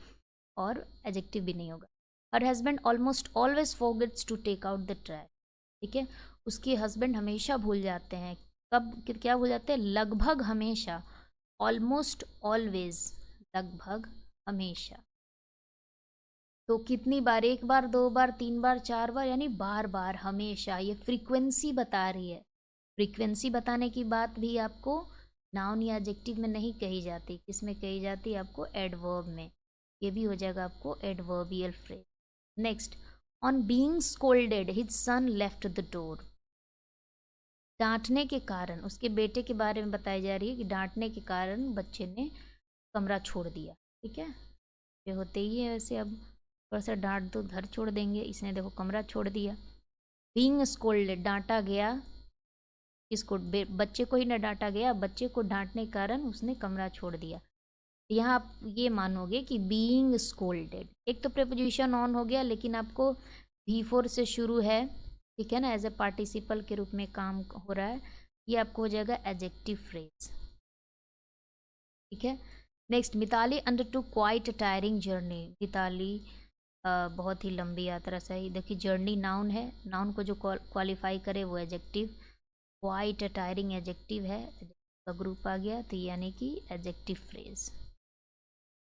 और एडजेक्टिव भी नहीं होगा। Her husband almost always forgets to take out the trash. ठीक है, उसके हस्बैंड हमेशा भूल जाते हैं, कब, क्या भूल जाते हैं, लगभग हमेशा, ऑलमोस्ट ऑलवेज, लगभग हमेशा। तो कितनी बार, एक बार, दो बार, तीन बार, चार बार, यानी बार बार, हमेशा। ये फ्रीक्वेंसी बता रही है। फ्रीक्वेंसी बताने की बात भी आपको नाउन या एडजेक्टिव में नहीं कही जाती, किस में कही जाती है, आपको एडवर्ब में। ये भी हो जाएगा आपको adverbial phrase. Next, on being scolded his son left the door. डांटने के कारण, उसके बेटे के बारे में बताई जा रही है कि डांटने के कारण बच्चे ने कमरा छोड़ दिया। ठीक है, ये होते ही है वैसे, अब थोड़ा सा डांट दो घर छोड़ देंगे, इसने देखो कमरा छोड़ दिया। बीइंग स्कोल्डेड, डांटा गया, किसको, बच्चे को ही ना डांटा गया, बच्चे को डांटने के कारण उसने कमरा छोड़ दिया। यहाँ आप ये मानोगे कि बीइंग स्कोल्डेड, एक तो प्रेपोजिशन ऑन हो गया लेकिन आपको V4 से शुरू है, ठीक है ना, एज ए पार्टिसिपल के रूप में काम हो रहा है, ये आपको हो जाएगा एडजेक्टिव फ्रेज। ठीक है। Next, Mitali undertook quite a tiring journey. Mitali बहुत ही लंबी यात्रा सही। देखिए जर्नी नाउन है, नाउन को जो क्वालिफाई करे वो एडजेक्टिव। क्वाइट टायरिंग एडजेक्टिव है, का ग्रुप आ गया तो यानी कि एडजेक्टिव फ्रेज।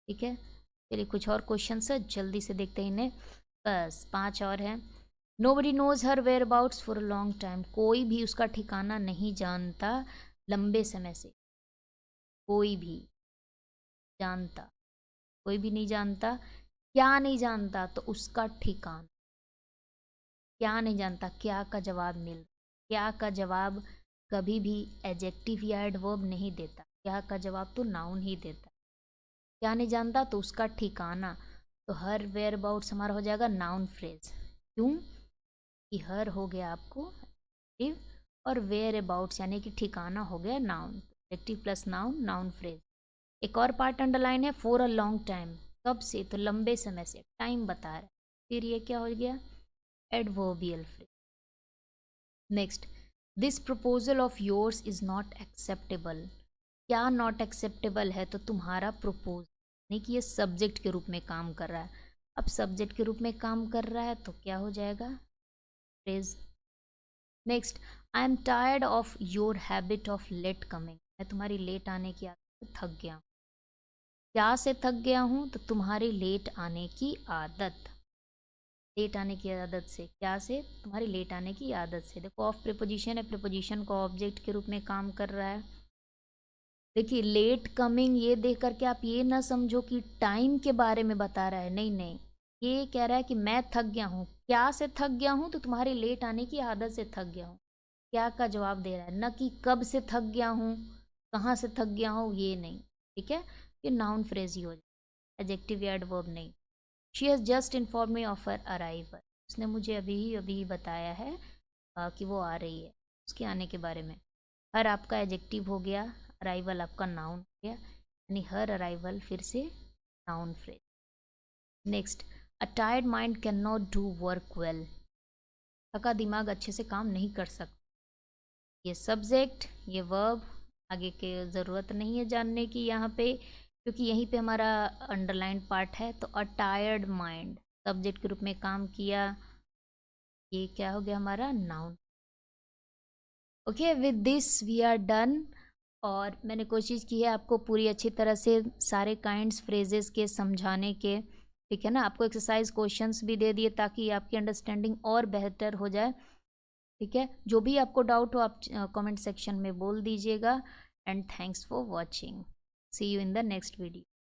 ठीक है, चलिए कुछ और क्वेश्चन है जल्दी से देखते हैं इन्हें, बस 5 और हैं। Nobody knows her whereabouts for a long time, कोई भी उसका ठिकाना नहीं जानता लंबे समय से। कोई भी जानता, कोई भी नहीं जानता, क्या नहीं जानता, तो उसका ठिकाना। क्या नहीं जानता, क्या का जवाब मिल, क्या का जवाब कभी भी एडजेक्टिव या एडवर्ब नहीं देता, क्या का जवाब तो नाउन ही देता। क्या नहीं जानता तो उसका ठिकाना, तो हर वेयर अबाउट्स हमारा हो जाएगा नाउन फ्रेज। क्यों कि हर हो गया आपको एडजेक्टिव और वेयर अबाउट्स यानी कि ठिकाना हो गया noun, adjective plus noun, noun phrase. एक और पार्ट अंडरलाइन है, फॉर अ लॉन्ग टाइम, कब से, तो लंबे समय से, टाइम बता रहा है। फिर ये क्या हो गया, adverbial phrase. Next, this proposal of yours is not acceptable, क्या नॉट एक्सेप्टेबल है, तो तुम्हारा प्रपोज, यानी कि ये सब्जेक्ट के रूप में काम कर रहा है। अब सब्जेक्ट के रूप में काम कर रहा है तो क्या हो जाएगा, phrase. Next, I am tired of your habit of late coming, मैं तुम्हारी लेट आने की आदत से थक गया हूँ। क्या से थक गया हूँ, तो तुम्हारी लेट आने की आदत, लेट आने की आदत से, क्या से, तुम्हारी लेट आने की आदत से। देखो ऑफ प्रीपोजिशन है, प्रीपोजिशन को ऑब्जेक्ट के रूप में काम कर रहा है। देखिए लेट कमिंग ये देख करके आप ये ना समझो कि टाइम के बारे में बता रहा है, नहीं नहीं, ये कह रहा है कि मैं थक गया हूँ। क्या से थक गया हूँ, तो तुम्हारी लेट आने की आदत से थक गया हूँ, क्या का जवाब दे रहा है, न कि कब से थक गया हूँ, कहाँ से थक गया हूँ, ये नहीं। ठीक है, ये नाउन फ्रेज ही हो जाए, एडजेक्टिव या एडवर्ब नहीं। She has just inform me of her arrival, उसने मुझे अभी बताया है कि वो आ रही है, उसके आने के बारे में। हर आपका एडजेक्टिव हो गया, अराइवल आपका नाउन हो गया, यानी हर अराइवल फिर से noun phrase. Next, a tired mind can not do work well, थका दिमाग अच्छे से काम नहीं कर सकता। ये सब्जेक्ट, ये वर्ब, आगे के ज़रूरत नहीं है जानने की यहाँ पे, क्योंकि यहीं पे हमारा अंडरलाइन पार्ट है। तो अ टायर्ड माइंड सब्जेक्ट के रूप में काम किया, ये क्या हो गया हमारा noun. Okay, with this we are done. और मैंने कोशिश की है आपको पूरी अच्छी तरह से सारे काइंड्स फ्रेजेस के समझाने के। ठीक है ना, आपको एक्सरसाइज क्वेश्चंस भी दे दिए ताकि आपकी अंडरस्टैंडिंग और बेहतर हो जाए। ठीक है, जो भी आपको डाउट हो आप कमेंट सेक्शन में बोल दीजिएगा। And thanks for watching, see you in the next video.